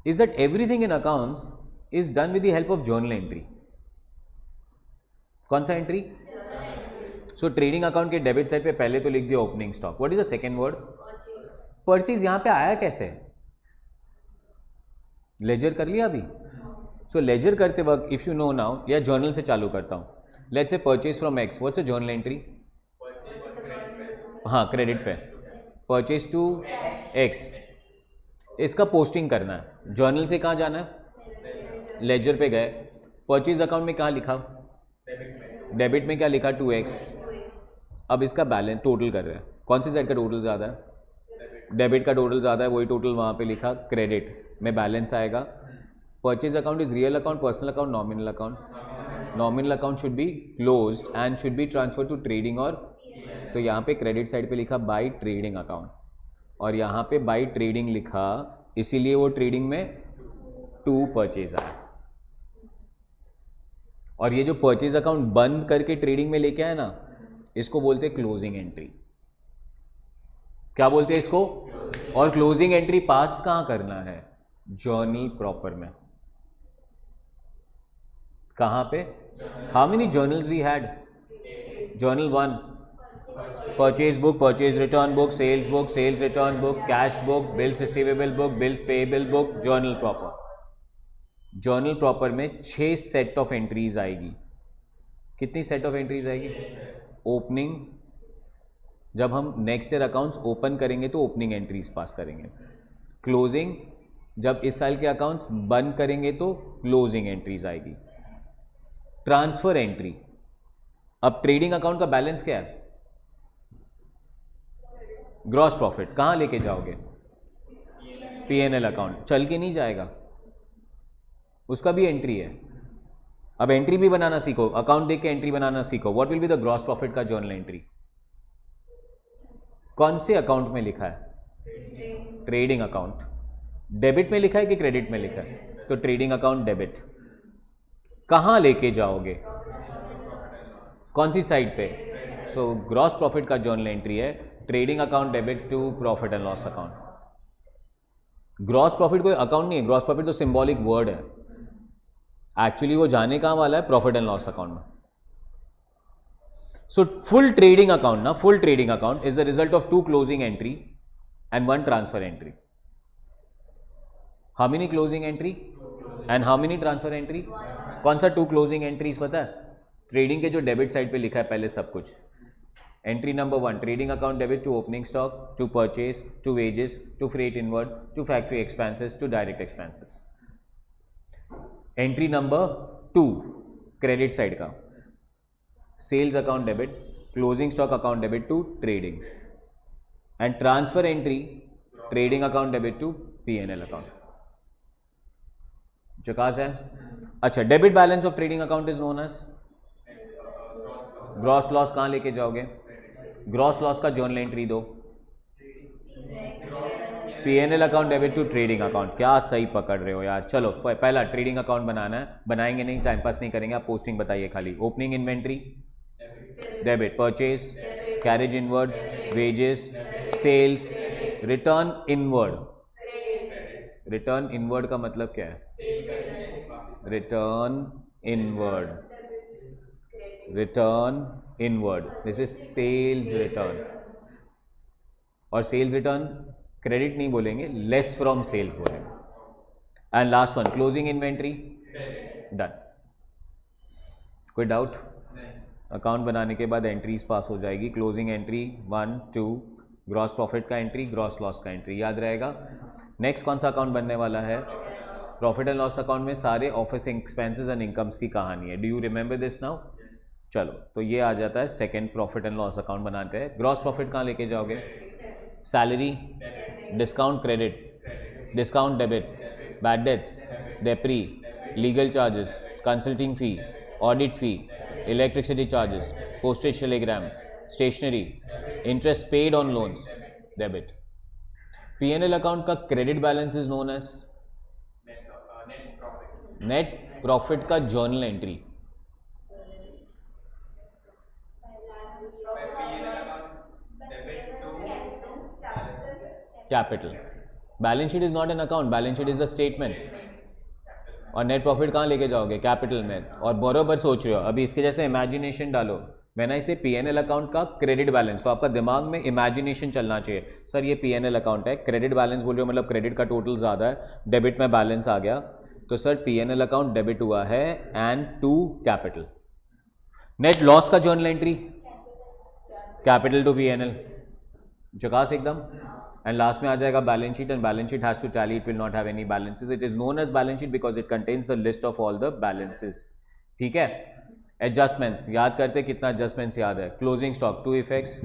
is that everything in accounts is done with the help of journal entry. कौन सा एंट्री? सो ट्रेडिंग अकाउंट के डेबिट साइड पे पहले तो लिख दिया opening stock. What is the second word? Purchase. यहां पे आया कैसे? लेजर कर लिया अभी. सो लेजर करते वक्त इफ यू नो नाउ, या जर्नल से चालू करता हूं. Let's say purchase from x. What's a journal entry? हाँ, क्रेडिट पे परचेज टू एक्स. इसका पोस्टिंग करना है. जर्नल से कहाँ जाना है? लेजर पे गए. परचेज अकाउंट में कहाँ लिखा? डेबिट में क्या लिखा? 2x. अब इसका बैलेंस टोटल कर रहे हैं. कौन सी साइड का टोटल ज़्यादा है? डेबिट का टोटल ज़्यादा है, वही टोटल वहाँ पे लिखा. क्रेडिट में बैलेंस आएगा. Purchase account is real account, personal account, nominal account. Nominal account should be closed and should be transfer to trading. और तो यहाँ पे क्रेडिट साइड पे लिखा बाई ट्रेडिंग अकाउंट, और यहाँ पे बाई ट्रेडिंग लिखा, इसीलिए वो ट्रेडिंग में 2 परचेज आया. और ये जो परचेज अकाउंट बंद करके ट्रेडिंग में लेके आए ना, इसको बोलते हैं क्लोजिंग एंट्री. क्या बोलते हैं इसको? और क्लोजिंग एंट्री पास कहां करना है? जर्नल प्रॉपर में. कहां पे? How many journals we had? Journal 1, purchase book, purchase return book, sales return book, cash book, bills receivable book, bills payable book, journal proper. Journal proper में 6 सेट ऑफ एंट्रीज आएगी. कितनी सेट ऑफ एंट्रीज आएगी? ओपनिंग, जब हम नेक्स्ट ईयर अकाउंट्स ओपन करेंगे तो ओपनिंग एंट्रीज पास करेंगे. क्लोजिंग, जब इस साल के अकाउंट्स बंद करेंगे तो क्लोजिंग एंट्रीज आएगी. Transfer entry. अब ट्रेडिंग अकाउंट का बैलेंस क्या है? Gross profit. कहां लेके जाओगे? P&L account. चल के नहीं जाएगा, उसका भी एंट्री है. अब एंट्री भी बनाना सीखो, अकाउंट देख के एंट्री बनाना सीखो. What will be the gross profit का जर्नल एंट्री? कौन से अकाउंट में लिखा है? Trading account. डेबिट में लिखा है कि क्रेडिट में लिखा है? तो ट्रेडिंग अकाउंट डेबिट. कहां लेके जाओगे? कौन सी साइड पे? सो ग्रॉस प्रॉफिट का जर्नल एंट्री है trading account debit to profit and loss account. Gross profit कोई अकाउंट नहीं है, ग्रॉस प्रॉफिट तो सिंबॉलिक वर्ड है. एक्चुअली वो जाने कहां वाला है? प्रॉफिट एंड लॉस अकाउंट में. सो फुल ट्रेडिंग अकाउंट ना, full trading account is the result of 2 closing entry and 1 transfer entry. How many closing entry and how many transfer entry? कौन सा 2 क्लोजिंग एंट्रीज पता है? ट्रेडिंग के जो डेबिट साइड पे लिखा है पहले सब कुछ. Entry number 1, trading account debit to opening stock, to purchase, to wages, to freight inward, to factory expenses, to direct expenses. Entry number 2, credit side का, sales account debit, closing stock account debit to trading. And transfer entry, trading account debit to P&L account. चकास है? अच्छा, debit balance of trading account is known as gross loss. कहां लेके जाओगे? ग्रॉस लॉस का जर्नल एंट्री दो. P&L account debit to trading account. क्या सही पकड़ रहे हो यार. चलो पहला ट्रेडिंग अकाउंट बनाना है, बनाएंगे नहीं, टाइम पास नहीं करेंगे, आप पोस्टिंग बताइए खाली. Opening inventory debit, purchase, carriage inward, wages, sales, return inward. Return inward का मतलब क्या है? Return inward, return inward, this is sales return. और सेल्स रिटर्न क्रेडिट नहीं बोलेंगे, लेस फ्रॉम सेल्स बोलेंगे. And last one, closing inventory. Done. कोई डाउट? अकाउंट बनाने के बाद एंट्रीज पास हो जाएगी, क्लोजिंग एंट्री 1 2, ग्रॉस प्रॉफिट का एंट्री, ग्रॉस लॉस का एंट्री, याद रहेगा। नेक्स्ट कौन सा अकाउंट बनने वाला है? प्रॉफिट एंड लॉस अकाउंट में सारे ऑफिस एक्सपेंसेस एंड इनकम्स की कहानी है। Do you remember this now? चलो, तो ये आ जाता है second profit and loss account बनाते हैं। ग्रॉस प्रॉफिट कहाँ लेके जाओगे? Salary, discount credit, discount debit, bad debts, depre, legal charges, consulting fee, audit fee, electricity charges, postage telegram, stationery, interest paid on loans, debit. P&L account का credit balance is known as net profit का journal entry. Capital. Balance sheet is not an account, balance sheet is the statement. और नेट प्रॉफिट कहाँ लेके जाओगे? कैपिटल में। और बरोबर सोच रहे हो, अभी इसके जैसे इमेजिनेशन डालो। मैंने इसे P&L अकाउंट का क्रेडिट बैलेंस, तो आपका दिमाग में इमेजिनेशन चलना चाहिए। सर ये P&L अकाउंट है, क्रेडिट बैलेंस बोल रहे हो, मतलब क्रेडिट का टोटल ज़्यादा है, डेबिट में बैलेंस आ गया, तो सर P&L अकाउंट डेबिट हुआ है and to capital. Net loss का journal entry, capital to P&L, जकास एकदम। एंड लास्ट में आ जाएगा balance sheet, and balance sheet has to tally, it will not have any balances, it is known as balance sheet because it contains the list of all the balances. ठीक है। एडजस्टमेंट्स याद करते, कितना एडजस्टमेंट्स याद है? Closing stock, two effects,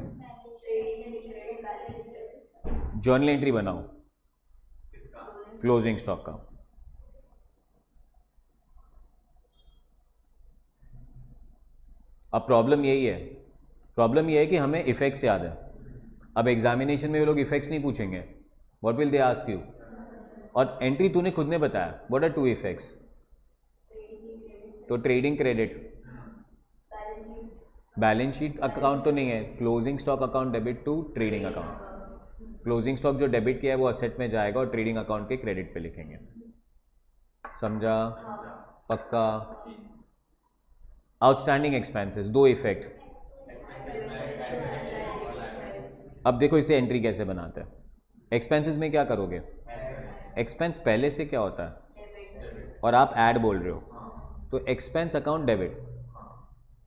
journal entry बनाओ क्लोजिंग स्टॉक का। अब प्रॉब्लम यही है, प्रॉब्लम यह है कि हमें इफेक्ट्स याद है। अब एग्जामिनेशन में वो लोग इफेक्ट्स नहीं पूछेंगे, what will they ask you? और एंट्री तूने खुद ने बताया, व्हाट आर टू इफेक्ट्स? तो trading credit, balance sheet account तो नहीं है, closing stock account debit to trading account. Closing stock जो डेबिट किया है वो असेट में जाएगा और ट्रेडिंग अकाउंट के क्रेडिट पे लिखेंगे। समझा? पक्का? आउटस्टैंडिंग एक्सपेंसेस, दो इफेक्ट। अब देखो इसे एंट्री कैसे बनाते हैं। एक्सपेंसेस में क्या करोगे? एक्सपेंस पहले से क्या होता है और आप ऐड बोल रहे हो, तो expense account debit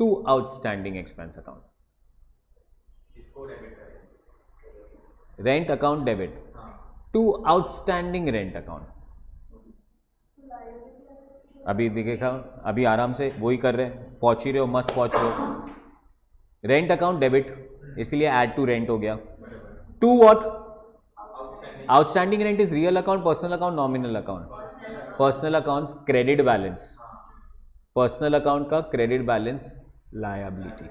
to outstanding expense account. Rent account debit to outstanding rent account. अभी देखा, अभी आराम से वही कर रहे हैं, पहुंच ही रहे हो, मस्त पहुंच रहे हो। रेंट अकाउंट डेबिट, इसलिए ऐड टू रेंट हो गया। To what? Outstanding rent is real account, personal account, nominal account? Personal accounts credit balance, personal account का credit balance liability.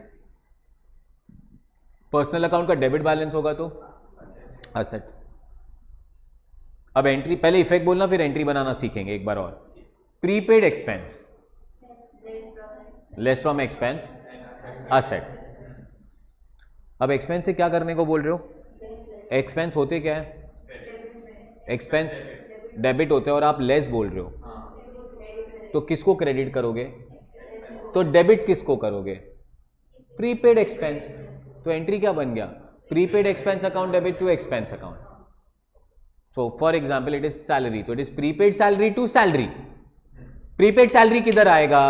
Personal account का डेबिट बैलेंस होगा तो असेट। अब एंट्री, पहले इफेक्ट बोलना फिर एंट्री बनाना सीखेंगे एक बार और। Prepaid expense, less from expense, asset. अब एक्सपेंस से क्या करने को बोल रहे हो? एक्सपेंस होते क्या है? एक्सपेंस डेबिट होते हैं और आप लेस बोल रहे हो, तो किसको क्रेडिट करोगे? तो डेबिट किसको करोगे? Prepaid expense. तो एंट्री क्या बन गया? Prepaid expense account debit to expense account. So for example it is salary, तो it is prepaid salary to salary. Prepaid salary किधर आएगा?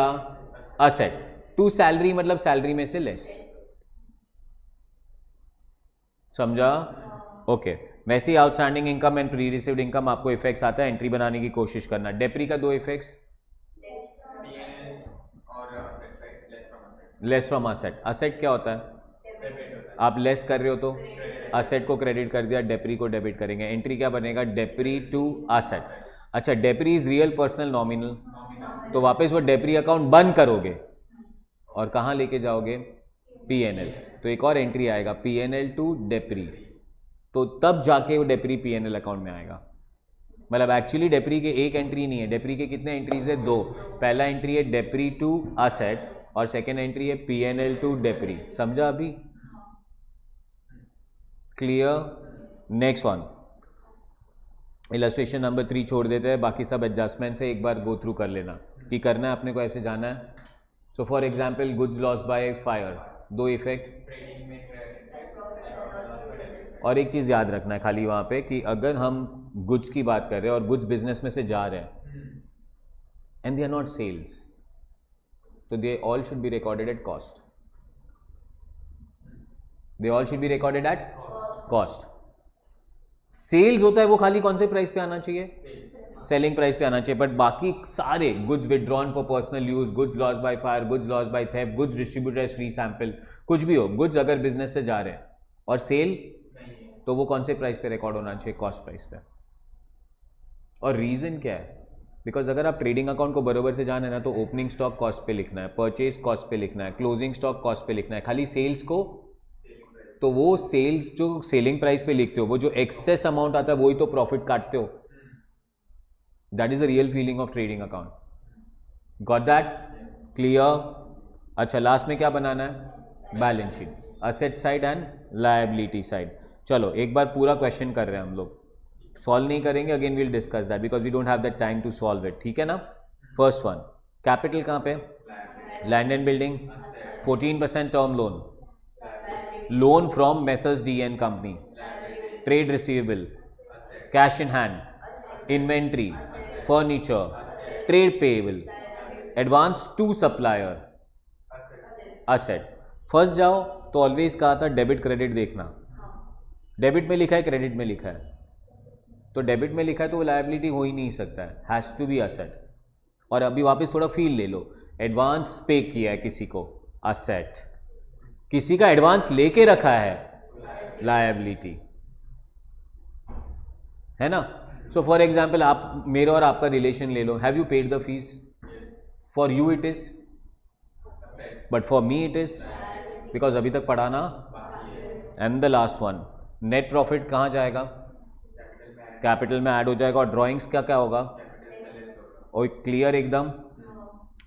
असेट। टू सैलरी मतलब सैलरी में से लेस। समझा? ओके। वैसे ही outstanding income and pre received income आपको इफेक्ट्स आता है, एंट्री बनाने की कोशिश करना। डेप्री का दो effects, less from asset. Asset क्या होता है? आप लेस कर रहे हो तो असेट को क्रेडिट कर दिया, डेप्री को डेबिट करेंगे। एंट्री क्या बनेगा? डेप्री टू असेट। अच्छा, डेप्री इज रियल, पर्सनल, नॉमिनल, तो वापस वो डेप्री अकाउंट बंद करोगे और कहां लेके जाओगे? P&L। तो एक और एंट्री आएगा P&L टू डेप्री, तो तब जाके वो डेप्री P&L अकाउंट में आएगा। मतलब एक्चुअली डेप्री के एक एंट्री नहीं है, डेप्री के कितने एंट्रीज है? दो। पहला एंट्री है डेप्री टू असेट और सेकेंड एंट्री है P&L टू डेप्री। समझा अभी? Clear? Next one, illustration number 3 छोड़ देते हैं, बाकी सब एडजस्टमेंट से एक बार गो थ्रू कर लेना कि करना है अपने को, ऐसे जाना है। So for example goods loss by fire, दो इफेक्ट। और एक चीज़ याद रखना है खाली वहाँ पे कि अगर हम गुड्स की बात कर रहे हैं और गुड्स बिजनेस में से जा रहे हैं and they are not sales, तो they all should be recorded at cost. They all should be recorded at cost. Sales होता है वो खाली कौन से प्राइस पे आना चाहिए? सेलिंग प्राइस पे आना चाहिए. बट बाकी सारे goods withdrawn for personal use, goods loss by fire, goods loss by theft, goods distributed as free sample, कुछ भी हो, गुड्स अगर बिजनेस से जा रहे हैं और सेल, तो वो कौन से प्राइस पे रिकॉर्ड होना चाहिए? कॉस्ट प्राइस पे. और रीजन क्या है? बिकॉज अगर आप ट्रेडिंग अकाउंट को बराबर से जाने ना, तो ओपनिंग स्टॉक कॉस्ट पे लिखना है, परचेज कॉस्ट पे लिखना है, क्लोजिंग स्टॉक कॉस्ट पे लिखना है. खाली सेल्स को, तो वो सेल्स जो सेलिंग प्राइस पे लिखते हो, वो जो एक्सेस अमाउंट आता है वही तो प्रॉफिट काटते हो. That is the real feeling of trading account. Got that? Clear? अच्छा, लास्ट में क्या बनाना है? Balance sheet, asset side and liability side. चलो एक बार पूरा क्वेश्चन कर रहे हैं हम लोग, सॉल्व नहीं करेंगे, again will discuss that because we don't have that time to solve it. ठीक है ना? फर्स्ट वन, कैपिटल कहाँ पे? Land and building, 14% term loan, loan from messrs D N company, trade receivable, cash in hand, inventory, furniture, trade payable, advance to supplier, asset. First जाओ तो ऑलवेज कहा था डेबिट क्रेडिट देखना. डेबिट में लिखा है, क्रेडिट में लिखा है, तो डेबिट में लिखा है तो वो लायबिलिटी हो ही नहीं सकता है, हैज टू बी असेट. और अभी वापस थोड़ा फील ले लो, एडवांस पे किया है किसी को, असेट. किसी का एडवांस लेके रखा है, लायबिलिटी है ना. सो फॉर एग्जाम्पल, आप मेरे और आपका रिलेशन ले लो. Have you paid the fees? For you it is, but for me it is, because अभी तक पढ़ाना. And the last one, net profit कहाँ जाएगा? कैपिटल में ऐड हो जाएगा. और ड्राइंग्स क्या क्या होगा? और क्लियर एकदम.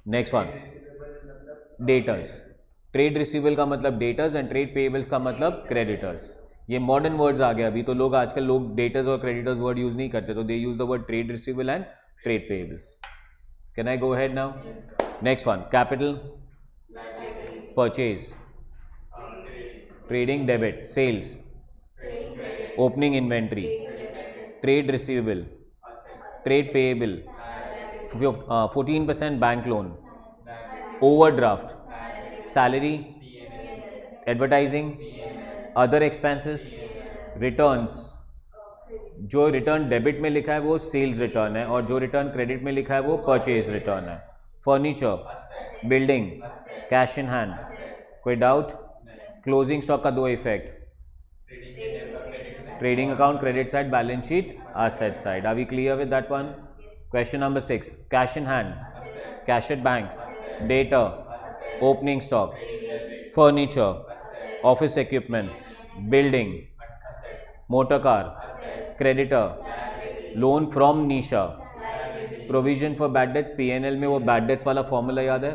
Next one, debtors. Trade receivable का मतलब डेटर्स एंड ट्रेड पेएबल्स का मतलब क्रेडिटर्स. ये मॉडर्न वर्ड्स आ गए अभी तो. लोग आजकल डेटर्स और क्रेडिटर्स वर्ड यूज नहीं करते, तो they use the word trade receivable and trade payables. Can I go ahead now? Next one, capital, purchase, trading debit, sales, opening inventory, trade receivable, trade payable, 14% bank loan, overdraft, salary, advertising, other expenses, returns. जो रिटर्न डेबिट में लिखा है वो सेल्स रिटर्न है, और जो रिटर्न क्रेडिट में लिखा है वो परचेज रिटर्न है. Furniture, building, cash in hand. कोई डाउट? क्लोजिंग स्टॉक का दो effect, trading account credit side, balance sheet asset side. Are we clear with that one? Question number 6, cash in hand, cash at bank, data, opening stock, furniture, office equipment, building, motor car, creditor, loan from Nisha, provision for bad debts. P&L में वो bad debts वाला फॉर्मूला याद है?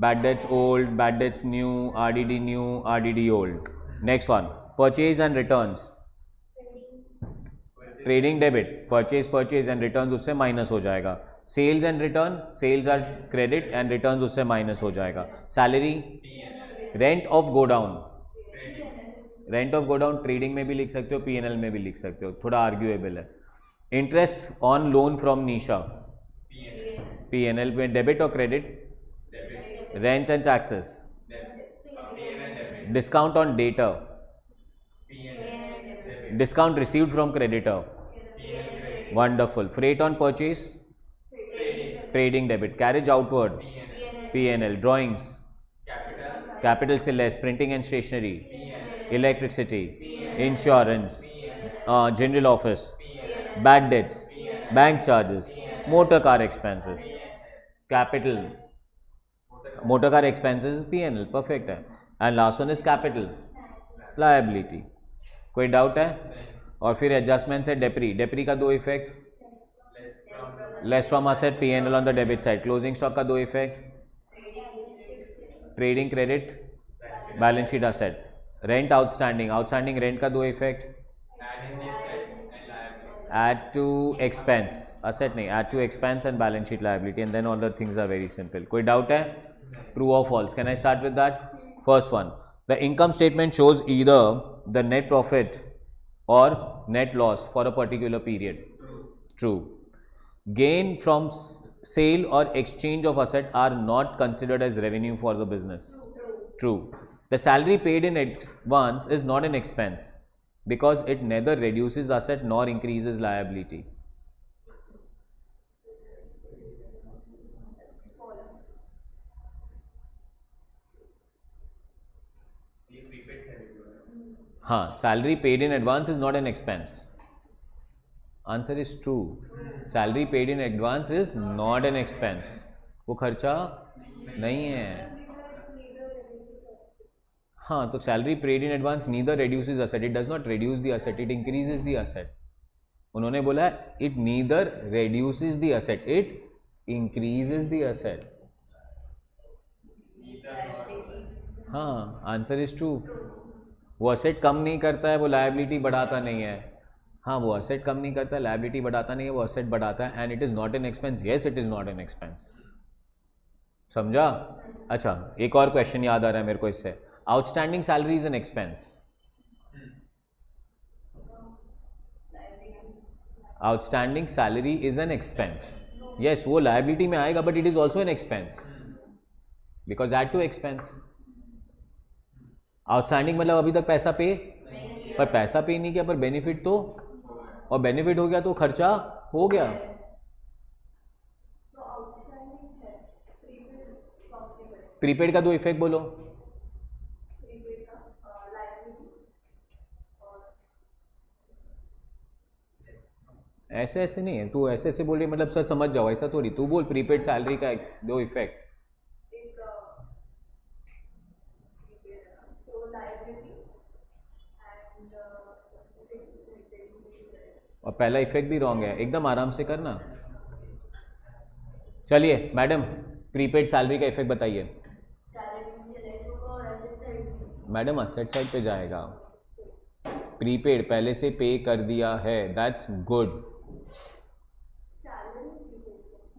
bad debts old, bad debts new, RDD new, RDD old. Next one, purchase and returns. Trading debit, purchase and returns उससे माइनस हो जाएगा. Sales and return, sales are credit and returns उससे माइनस हो जाएगा. Salary, rent of godown, rent of godown trading में भी लिख सकते हो, P&L में भी लिख सकते हो, थोड़ा आर्ग्यूएबल है. Interest on loan from Nisha, P&L में डेबिट और credit. Rent and taxes, discount on data, discount received from creditor. Wonderful. Freight on purchase, trading debit. Carriage outward, P&L. Drawings, capital से less. Printing and stationery, electricity, insurance, general office, bad debts, bank charges, motor car expenses. Capital, motor car expenses is P&L. Perfect है. And last one is capital, liability. कोई डाउट है? और फिर एडजस्टमेंट है डेप्री. डेप्री का दो effect, less from asset, P&L on the debit side. Closing stock का दो effect, trading credit, balance sheet asset. Rent outstanding, outstanding rent का दो effect, add to expense, asset नहीं, add to expense and balance sheet liability. And then all the things are very simple. कोई डाउट है? ट्रू और false? Can I start with that? First one, the income statement shows either the net profit or net loss for a particular period. True. gain from sale or exchange of asset are not considered as revenue for the business. True. The salary paid in advance is not an expense because it neither reduces asset nor increases liability. हाँ, salary paid in advance is not an expense. Answer is true. Salary paid in advance is not an expense. वो खर्चा नहीं है. हाँ, तो salary paid in advance neither reduces asset. It does not reduce the asset. It increases the asset. उन्होंने बोला it neither reduces the asset. It increases the asset. हाँ, आंसर इज ट्रू. वो असेट कम नहीं करता है, वो लायबिलिटी बढ़ाता नहीं है. हाँ, वो असेट कम नहीं करता है, लायबिलिटी बढ़ाता नहीं है, वो असेट बढ़ाता है. And it is not an expense. Yes, it is not an expense. समझा? अच्छा, एक और क्वेश्चन याद आ रहा है मेरे को इससे. Outstanding salary is an expense. Outstanding salary is an expense. Yes, वो लायबिलिटी में आएगा, but it is also an expense because add to expense. Outstanding मतलब अभी तक पैसा पे, पर पैसा पे नहीं किया, पर बेनिफिट तो, और बेनिफिट हो गया तो खर्चा हो गया. प्रीपेड का दो इफेक्ट बोलो. ऐसे ऐसे नहीं है, तू ऐसे ऐसे बोल रही मतलब सर समझ जाओ, ऐसा थोड़ी. तू बोल प्रीपेड सैलरी का दो इफेक्ट. और पहला इफेक्ट भी रॉन्ग है, एकदम आराम से करना. चलिए मैडम, प्रीपेड सैलरी का इफेक्ट बताइए. मैडम असेट साइड पे जाएगा. प्रीपेड पहले से पे कर दिया है, दैट्स गुड.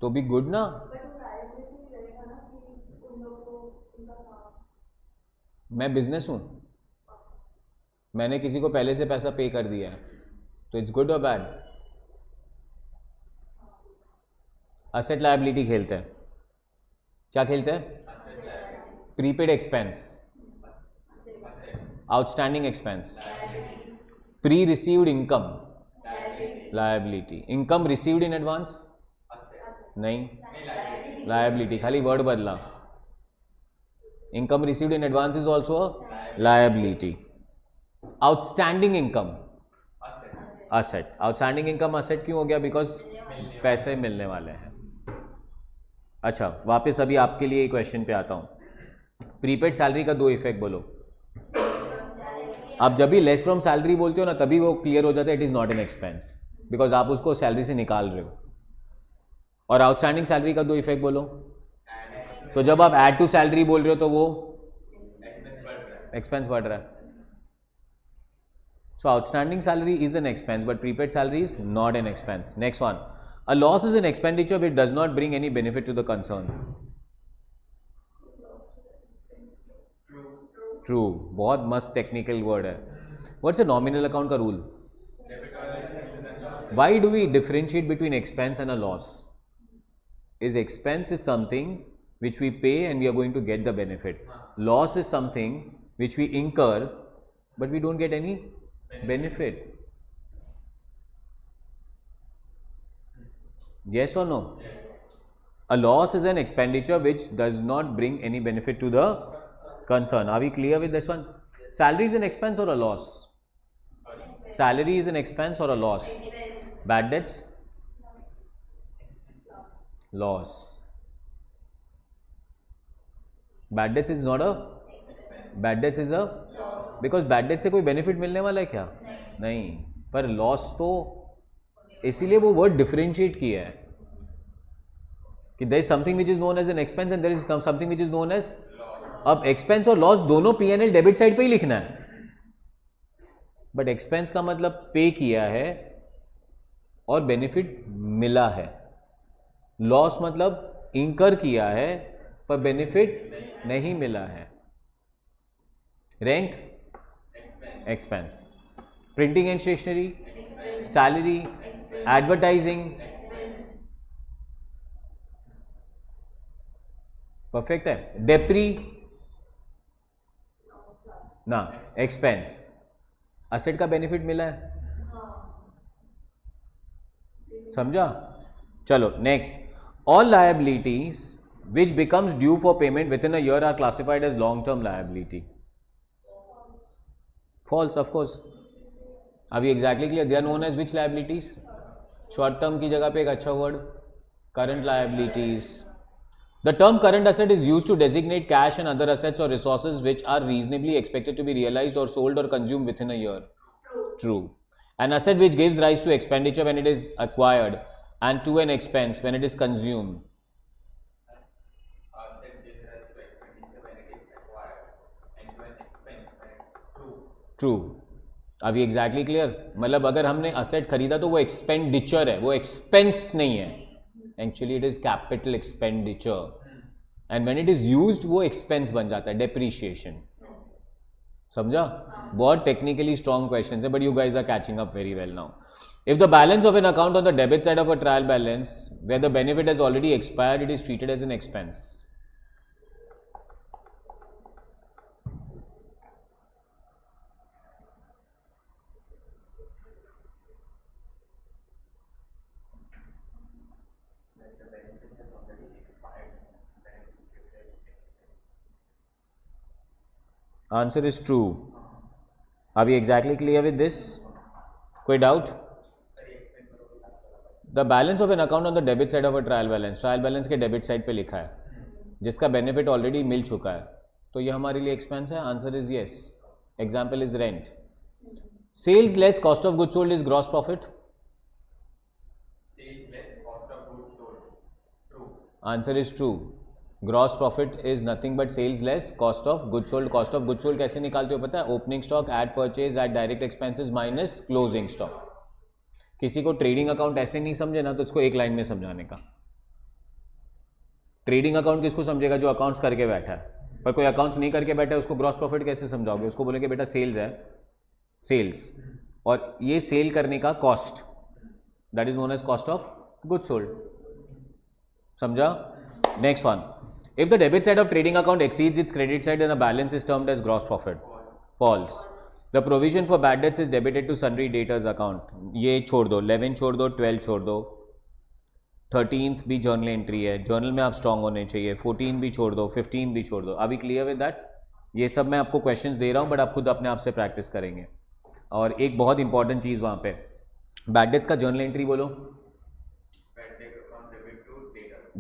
तो भी गुड ना. मैं बिजनेस हूं, मैंने किसी को पहले से पैसा पे कर दिया है, तो इट्स गुड और बैड. असेट लायबिलिटी खेलते हैं. क्या खेलते हैं? Prepaid expense, outstanding expense, pre received income liability. Income received in advance नहीं, लायबिलिटी, खाली वर्ड बदला. Income received in advance is also liability. Outstanding income asset. Outstanding income asset क्यों हो गया? बिकॉज पैसे मिलने वाले हैं. अच्छा, वापस अभी आपके लिए क्वेश्चन पे आता हूं. प्रीपेड सैलरी का दो इफेक्ट बोलो. आप जब भी लेस फ्रॉम सैलरी बोलते हो ना, तभी वो क्लियर हो जाता है it is not N expense, because आप उसको सैलरी से निकाल रहे हो. और आउटस्टैंडिंग सैलरी का दो इफेक्ट बोलो. तो जब आप ऐड टू सैलरी बोल रहे हो तो वो एक्सपेंस बढ़ रहा है. So outstanding salary is an expense, but prepaid salary is not an expense. Next one, a loss is an expenditure which does not bring any benefit to the concern. True. बहुत मस्त टेक्निकल वर्ड है. What's a nominal account का rule? Why do we differentiate between expense and a loss? Is expense is something which we pay and we are going to get the benefit. Loss is something which we incur but we don't get any benefit. Yes or no? Yes. A loss is an expenditure which does not bring any benefit to the concern. Are we clear with this one? Salary is an expense or a loss? Salary is an expense or a loss? Bad debts? Loss. Bad debts is not a, bad debts is a, because bad debt से कोई benefit मिलने वाला है क्या? नहीं. पर loss तो इसीलिए वो word differentiate किया है कि there is something which is known as an expense and there is something which is known as. अब expense और loss दोनों P&L डेबिट साइड पे ही लिखना है, बट expense का मतलब पे किया है और बेनिफिट मिला है. लॉस मतलब इंकर किया है पर बेनिफिट नहीं मिला है. Rent expense, printing and stationery, salary, advertising, perfect है. डेप्री ना, एक्सपेंस. असेट का बेनिफिट मिला है, समझा. चलो next. All liabilities which becomes due for payment within a year are classified as long term liability. False, of course. अभी exactly clear. They are known as which liabilities? Short term की जगह पे एक अच्छा word, current liabilities. The term current asset is used to designate cash and other assets or resources which are reasonably expected to be realized or sold or consumed within a year. True. An asset which gives rise to expenditure when it is acquired and to an expense when it is consumed. True. अभी एग्जैक्टली क्लियर. मतलब अगर हमने असेट खरीदा तो वो एक्सपेंडिचर है, वो एक्सपेंस नहीं है. Actually it is capital expenditure and when it is used वो एक्सपेंस बन जाता है, डेप्रीशिएशन. समझा. बहुत टेक्निकली स्ट्रॉन्ग क्वेश्चन है, but you guys are catching up very well now. If the balance of an account on the debit side of a trial balance where the benefit has already expired it is treated as an expense. Answer is true. Are we exactly clear with this? कोई doubt? The balance of an account on the debit side of a trial balance के debit side पे लिखा है, जिसका benefit already मिल चुका है, तो ये हमारे लिए expense है. Answer is yes. Example is rent. Sales less cost of goods sold is gross profit. Sales less cost of goods sold. True. Answer is true. Gross profit is nothing but sales less cost of good sold. Cost of good sold कैसे निकालते हो पता है? Opening stock add purchase add direct expenses minus closing stock. किसी को ट्रेडिंग अकाउंट ऐसे नहीं समझे ना, तो इसको एक लाइन में समझाने का. ट्रेडिंग अकाउंट किसको समझेगा? जो अकाउंट्स करके बैठा है. पर कोई अकाउंट्स नहीं करके बैठा है उसको ग्रॉस प्रॉफिट कैसे समझाओगे? उसको बोलेंगे बेटा सेल्स है, सेल्स, और ये सेल करने का cost, that is known as cost of good sold. समझा. Next one. If the debit side of trading account exceeds its credit side, then the balance is termed as gross profit. False. The provision for bad debts is debited to sundry debtors account. ये छोड़ दो, 11 छोड़ दो, 12 छोड़ दो, 13th भी जर्नल एंट्री है, जर्नल में आप स्ट्रांग होने चाहिए. 14 भी छोड़ दो, 15 भी छोड़ दो. अभी क्लियर विद दैट? ये सब मैं आपको क्वेश्चंस दे रहा हूँ, बट आप खुद अपने आप से प्रैक्टिस करेंगे. और एक बहुत इंपॉर्टेंट चीज़ वहाँ पे, बैड डेट्स का जर्नल एंट्री बोलो.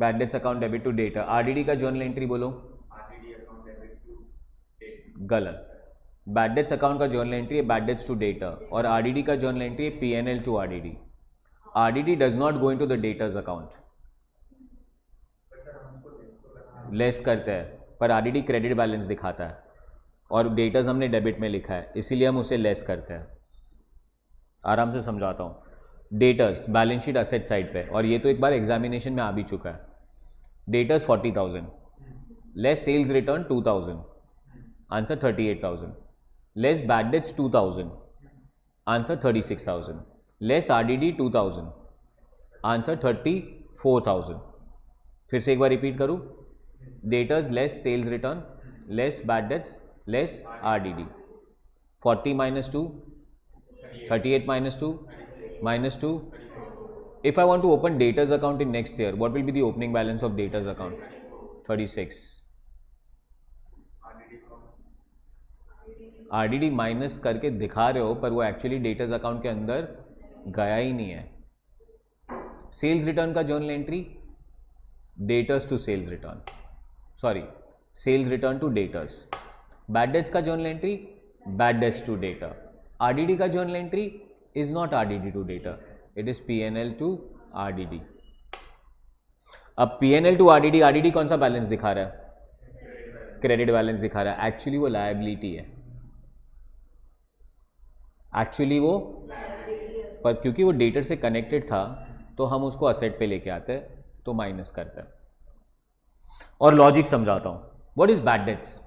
Bad debts account debit to debtor. RDD का जर्नल एंट्री बोलो. RDD account debit to debtor. गलत. बैड डेट्स अकाउंट का जर्नल एंट्री है बैड डेट्स टू डेटर, और आरडीडी का जर्नल एंट्री है PNL to RDD. RDD does not go into the debtors account. Less करते हैं, पर आरडीडी क्रेडिट बैलेंस दिखाता है और डेटर्स हमने डेबिट में लिखा है, इसीलिए हम उसे लेस करते हैं. आराम से समझाता हूँ. Debtors balance sheet asset side पे, और ये तो एक बार एग्जामिनेशन में आ भी चुका है. Debtors 40,000, less sales return 2,000, answer 38,000. Less bad debts 2,000, answer 36,000. Less RDD 2,000, answer 34,000. फिर से एक बार रिपीट करूँ. Debtors less sales return, less bad debts, less RDD. 40 minus 2, 38 minus 2, minus 2. If I want to open debtors account in next year, what will be the opening balance of debtors account? 36. RDD minus करके दिखा रहे हो, पर वो एक्चुअली डेटर्स अकाउंट के अंदर गया ही नहीं है. सेल्स रिटर्न का journal entry, debtors to sales return, sorry sales return to debtors. Bad debts का journal entry, bad debts to debtor. RDD का journal entry is not RDD to data, it is PNL to RDD. अब PNL to RDD, RDD कौन सा बैलेंस दिखा रहा है? क्रेडिट बैलेंस दिखा रहा है. एक्चुअली वो लायबिलिटी है, एक्चुअली वो, पर क्योंकि वो डेटर से कनेक्टेड था तो हम उसको असेट पे लेके आते हैं, तो माइनस करते हैं. और लॉजिक समझाता हूं. What is bad debts?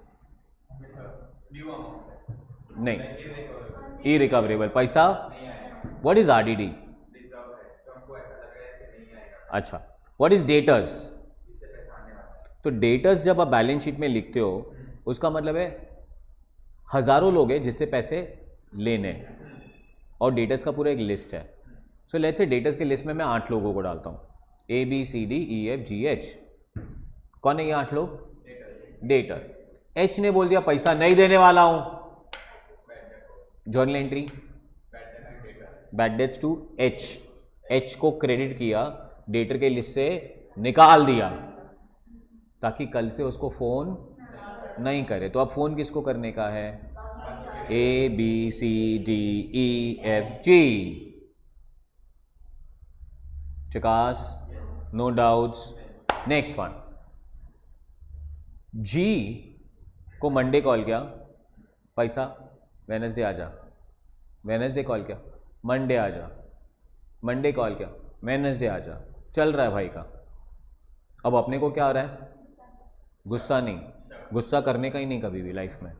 नहीं, इरिकवरेबल पैसा. What is RDD? अच्छा. What is debtors? तो डेटर्स जब आप बैलेंस शीट में लिखते हो उसका मतलब है हजारों लोग हैं जिससे पैसे लेने हैं, और डेटर्स का पूरा एक लिस्ट है. सो लेट्स से डेटर्स के लिस्ट में मैं 8 लोगों को डालता हूँ, ABCDEFGH. कौन है ये 8 लोग? डेटर. H ने बोल दिया पैसा नहीं देने वाला हूं, journal entry bad debts to H को क्रेडिट किया, डेटर के लिस्ट से निकाल दिया ताकि कल से उसको फोन नहीं करे. तो अब फोन किसको करने का है? ABCDEFG. चकास, no doubts. Next one, G को मंडे कॉल किया, पैसा वेडनेसडे आ जा. वेडनेसडे कॉल किया, मंडे आ जा. मंडे कॉल किया, वेडनेसडे आ जा. चल रहा है भाई का. अब अपने को क्या आ रहा है? गुस्सा नहीं. गुस्सा करने का ही नहीं कभी भी लाइफ में.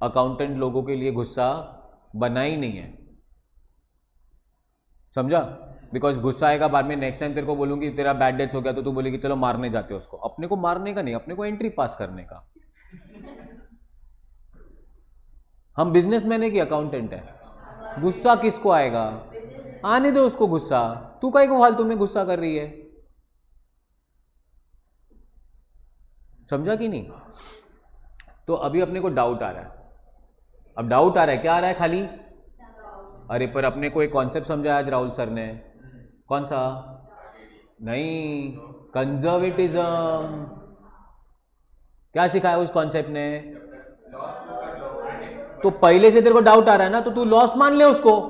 अकाउंटेंट लोगों के लिए गुस्सा बना ही नहीं है, समझा? बिकॉज गुस्सा आएगा बाद में. नेक्स्ट टाइम तेरे को बोलूंगी तेरा बैड डेट्स हो गया तो तू बोलेगी चलो मारने जाते हो उसको. अपने को मारने का नहीं, अपने को एंट्री पास करने का. हम बिजनेसमैन है कि अकाउंटेंट है? गुस्सा किसको आएगा? आने दे उसको गुस्सा. तू काहे को फालतू में गुस्सा कर रही है? समझा कि नहीं? तो अभी अपने को डाउट आ रहा है. अब डाउट आ रहा है, क्या आ रहा है? खाली अरे पर अपने को एक कॉन्सेप्ट समझाया आज राहुल सर ने. कौन सा? नहीं, कंजर्वेटिज्म. क्या सिखाया उस कॉन्सेप्ट ने? तो पहले से तेरे को डाउट आ रहा है ना, तो तू लॉस मान ले उसको.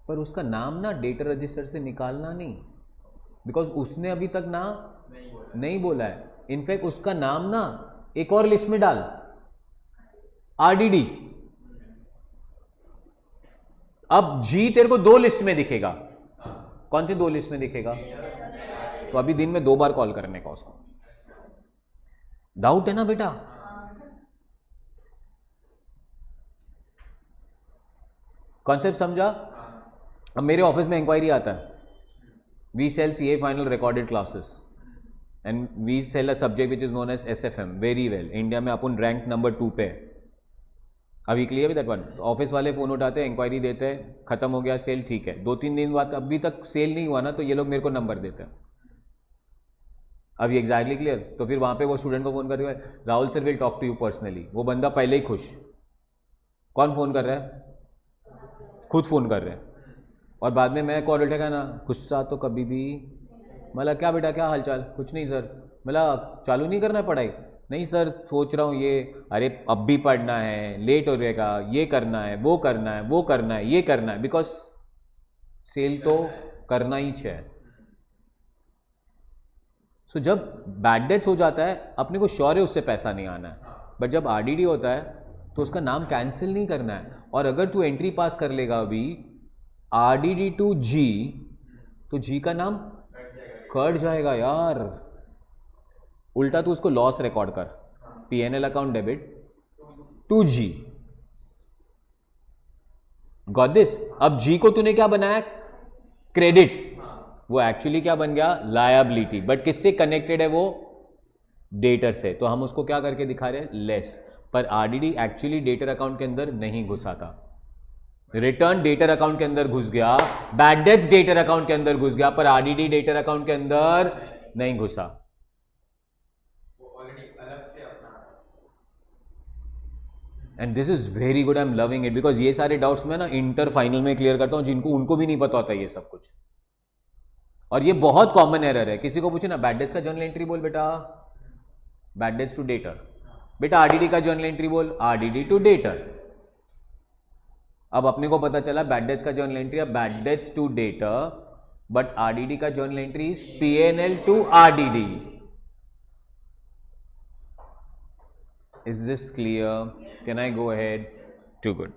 पर उसका नाम ना डेटर रजिस्टर से निकालना नहीं, बिकॉज उसने अभी तक ना नहीं बोला है. इनफैक्ट उसका नाम ना एक और लिस्ट में डाल, RDD. अब G तेरे को 2 लिस्ट में दिखेगा. कौन सी 2 लिस्ट में दिखेगा? तो अभी दिन में 2 बार कॉल करने का उसको. डाउट है ना बेटा? कॉन्सेप्ट समझा? अब मेरे ऑफिस में इंक्वायरी आता है, we sell CA final recorded classes and we sell a subject which is known as SFM very well. India में अपन रैंक नंबर 2 पे. अभी clear with that one. Office वाले फोन उठाते हैं, इंक्वायरी देते हैं, खत्म हो गया सेल, ठीक है. 2-3 दिन बाद अभी तक सेल नहीं हुआ ना, तो ये लोग मेरे को नंबर देते हैं. अभी एग्जैक्टली क्लियर. तो फिर वहां पे वो स्टूडेंट को फोन करके, Rahul sir will talk to you personally. वो बंदा पहले ही खुश. कौन फोन कर रहा है? खुद फोन कर रहे हैं. और बाद में मैं कॉल उठेगा ना, गुस्सा तो कभी भी. मतलब क्या बेटा, क्या हालचाल? कुछ नहीं सर. मतलब चालू नहीं करना है पढ़ाई? नहीं सर सोच रहा हूँ ये. अरे अब भी पढ़ना है, लेट हो जाएगा, ये करना है, वो करना है, वो करना है, ये करना है, बिकॉज सेल तो करना ही चाहिए. सो जब बैड डेट्स हो जाता है, अपने को श्योर है उससे पैसा नहीं आना है. बट जब RDD होता है तो उसका नाम कैंसिल नहीं करना है. और अगर तू एंट्री पास कर लेगा अभी RDD टू G, तो G का नाम कट जाएगा यार. उल्टा तू उसको लॉस रिकॉर्ड कर, PNL account debit to G. Got this? अब G को तूने क्या बनाया? क्रेडिट. वो एक्चुअली क्या बन गया? लायबिलिटी. बट किससे कनेक्टेड है वो? डेटर से. तो हम उसको क्या करके दिखा रहे हैं? लेस. पर RDD एक्चुअली डेटर अकाउंट के अंदर नहीं घुसा था. रिटर्न डेटर अकाउंट के अंदर घुस गया, बैड डेट्स डेटर अकाउंट के अंदर घुस गया, पर RDD डेटर अकाउंट के अंदर नहीं घुसा. And this is very good. I am loving it, because ये सारे डाउट्स मैं ना इंटर फाइनल में क्लियर करता हूं, जिनको उनको भी नहीं पता होता ये सब कुछ. और ये बहुत कॉमन एरर है. किसी को पूछे ना बैड डेट्स का जर्नल एंट्री बोल बेटा, बैड डेट्स टू डेटर. बेटा RDD का जर्नल एंट्री बोल, RDD टू डेटर. अब अपने को पता चला बैड डेट्स का जर्नल एंट्री है bad debts to debtor, but RDD का journal entry is PNL to RDD. Is this clear? Can I go ahead? Too good.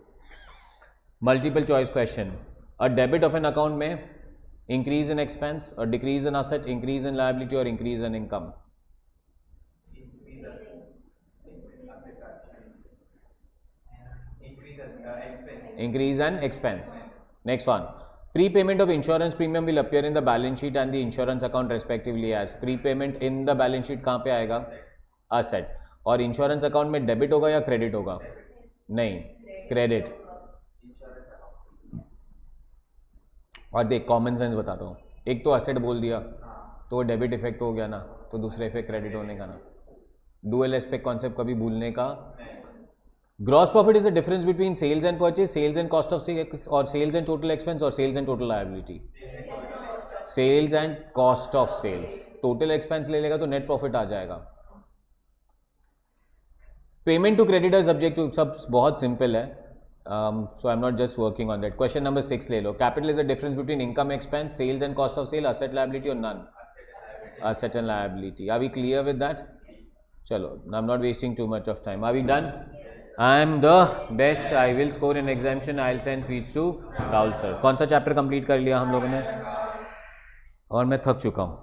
Multiple choice question. A debit of an account may increase in expense, or decrease in assets, increase in liability, or increase in income. Increase in expense. Next one. Prepayment of insurance premium will appear in the balance sheet and the insurance account respectively as prepayment in the balance sheet कहाँ पे आएगा? Asset. और इंश्योरेंस अकाउंट में डेबिट होगा या क्रेडिट होगा? नहीं, क्रेडिट. और देख कॉमन सेंस बताता हूँ, एक तो असेट बोल दिया तो वो डेबिट इफेक्ट हो गया ना, तो दूसरा इफेक्ट क्रेडिट होने का ना. डुअल एस्पेक्ट कॉन्सेप्ट कभी भूलने का. Gross profit is the difference between sales and purchase, sales and cost of sales, और सेल्स एंड टोटल एक्सपेंस, और sales and total liability. Sales and cost of sales. Total expense ले लेगा तो नेट प्रॉफिट आ जाएगा. Payment to creditor subject to, सब बहुत सिंपल है. So I'm not just working on that. Question number 6 ले लो. Capital is the difference between income expense, sales and cost of sale, asset liability or none? Asset and liability. Are we clear with that? चलो, I'm not wasting too much of time. Are we done? I am the best. I will score in examination. I'll send sweets to Rahul sir. कौन सा चैप्टर कंप्लीट कर लिया हम लोगों ने? और मैं थक चुका हूँ.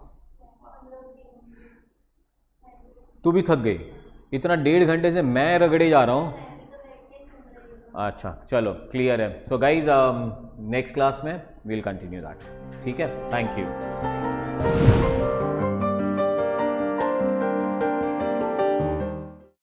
तू भी थक गई. इतना 1.5 घंटे से मैं रगड़े जा रहा हूँ. अच्छा चलो क्लियर है. सो गाइज नेक्स्ट क्लास में वील कंटिन्यू दैट. ठीक है, थैंक यू.